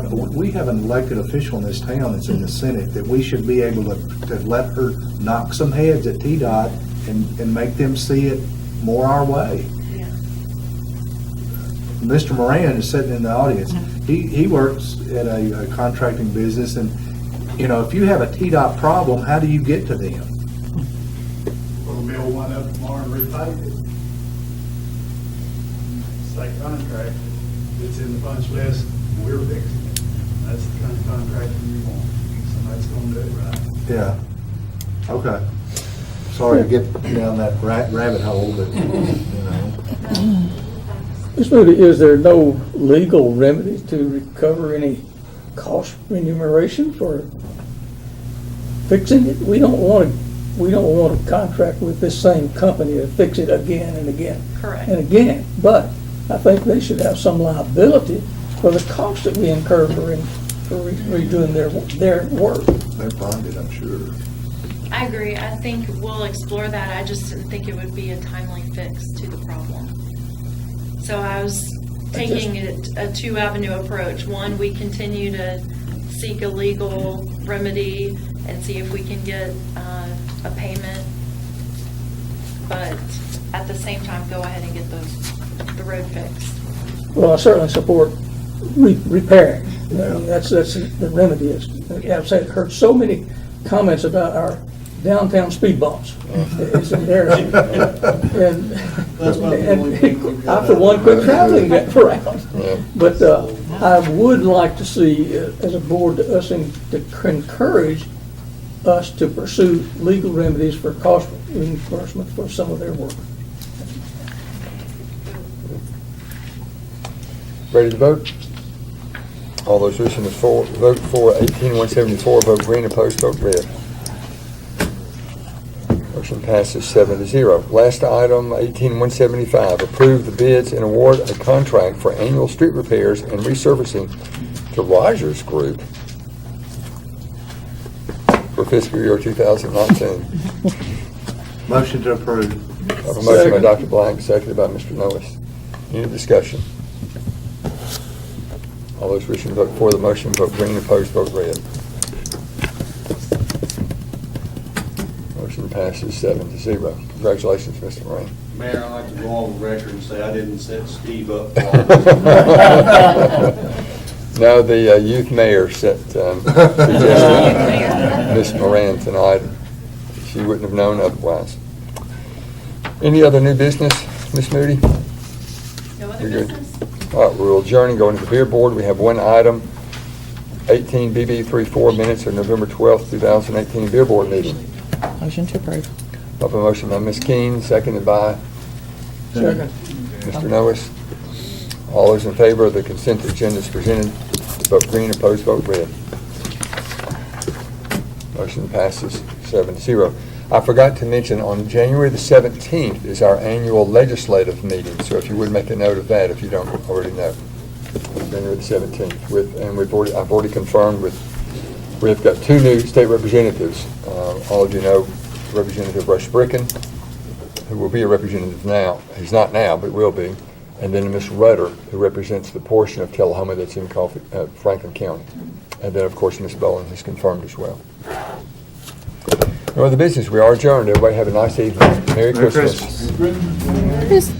elected official in this town that's in the Senate that we should be able to let her knock some heads at TDOT and make them see it more our way. Yeah. Mr. Moran is sitting in the audience. He works at a contracting business, and, you know, if you have a TDOT problem, how do you get to them? We'll mail one up tomorrow and repipe it. State contract, it's in the punch list, we're fixing it. That's the kind of contractor you want. Somebody's gonna do it right. Yeah. Okay. Sorry to get down that rabbit hole, but, you know. Ms. Moody, is there no legal remedy to recover any cost remuneration for fixing it? We don't want to contract with this same company to fix it again and again. Correct. And again, but I think they should have some liability for the cost that we incur for redoing their work. They're bonded, I'm sure. I agree. I think we'll explore that. I just didn't think it would be a timely fix to the problem. So I was taking a two-avenue approach. One, we continue to seek a legal remedy and see if we can get a payment, but at the same time, go ahead and get the road fixed. Well, I certainly support repairing. That's the remedy is. I've heard so many comments about our downtown speed bumps. It's embarrassing. And I, for one, quit traveling that route. But I would like to see, as a board, us to encourage us to pursue legal remedies for cost reimbursement for some of their work. Ready to vote? All those wishing to vote for 18174, vote green, opposed, vote red. Motion passes 7-0. Last item, 18175, approve the bids and award a contract for annual street repairs and resurfacing to Rogers Group for fiscal year 2019. Motion to approve. I have a motion by Dr. Blank, seconded by Mr. Noyes. Any discussion? All those wishing to vote for the motion, vote green, opposed, vote red. Motion passes 7-0. Congratulations, Mr. Moran. Mayor, I'd like to go on the record and say I didn't set Steve up. No, the youth mayor suggested Ms. Moran tonight. She wouldn't have known otherwise. Any other new business, Ms. Moody? No other business? All right, we'll adjourn and go into the beer board. We have one item 18 BB34 minutes of November 12th, 2018 Beer Board meeting. Motion to approve. I have a motion by Ms. Keen, seconded by Second. Mr. Noes. All those in favor of the consent agenda as presented, vote green, opposed, vote red. Motion passes 7-0. I forgot to mention, on January the 17th is our annual legislative meeting, so if you would make a note of that if you don't already know. January the 17th, and I've already confirmed we've got 2 new state representatives. All of you know Representative Rush Bricken, who will be a representative now. He's not now, but will be. And then Ms. Rudder, who represents the portion of Tullahoma that's in Franklin County. And then, of course, Ms. Bowen has confirmed as well. No other business. We are adjourned. Everybody have a nice evening. Merry Christmas. Just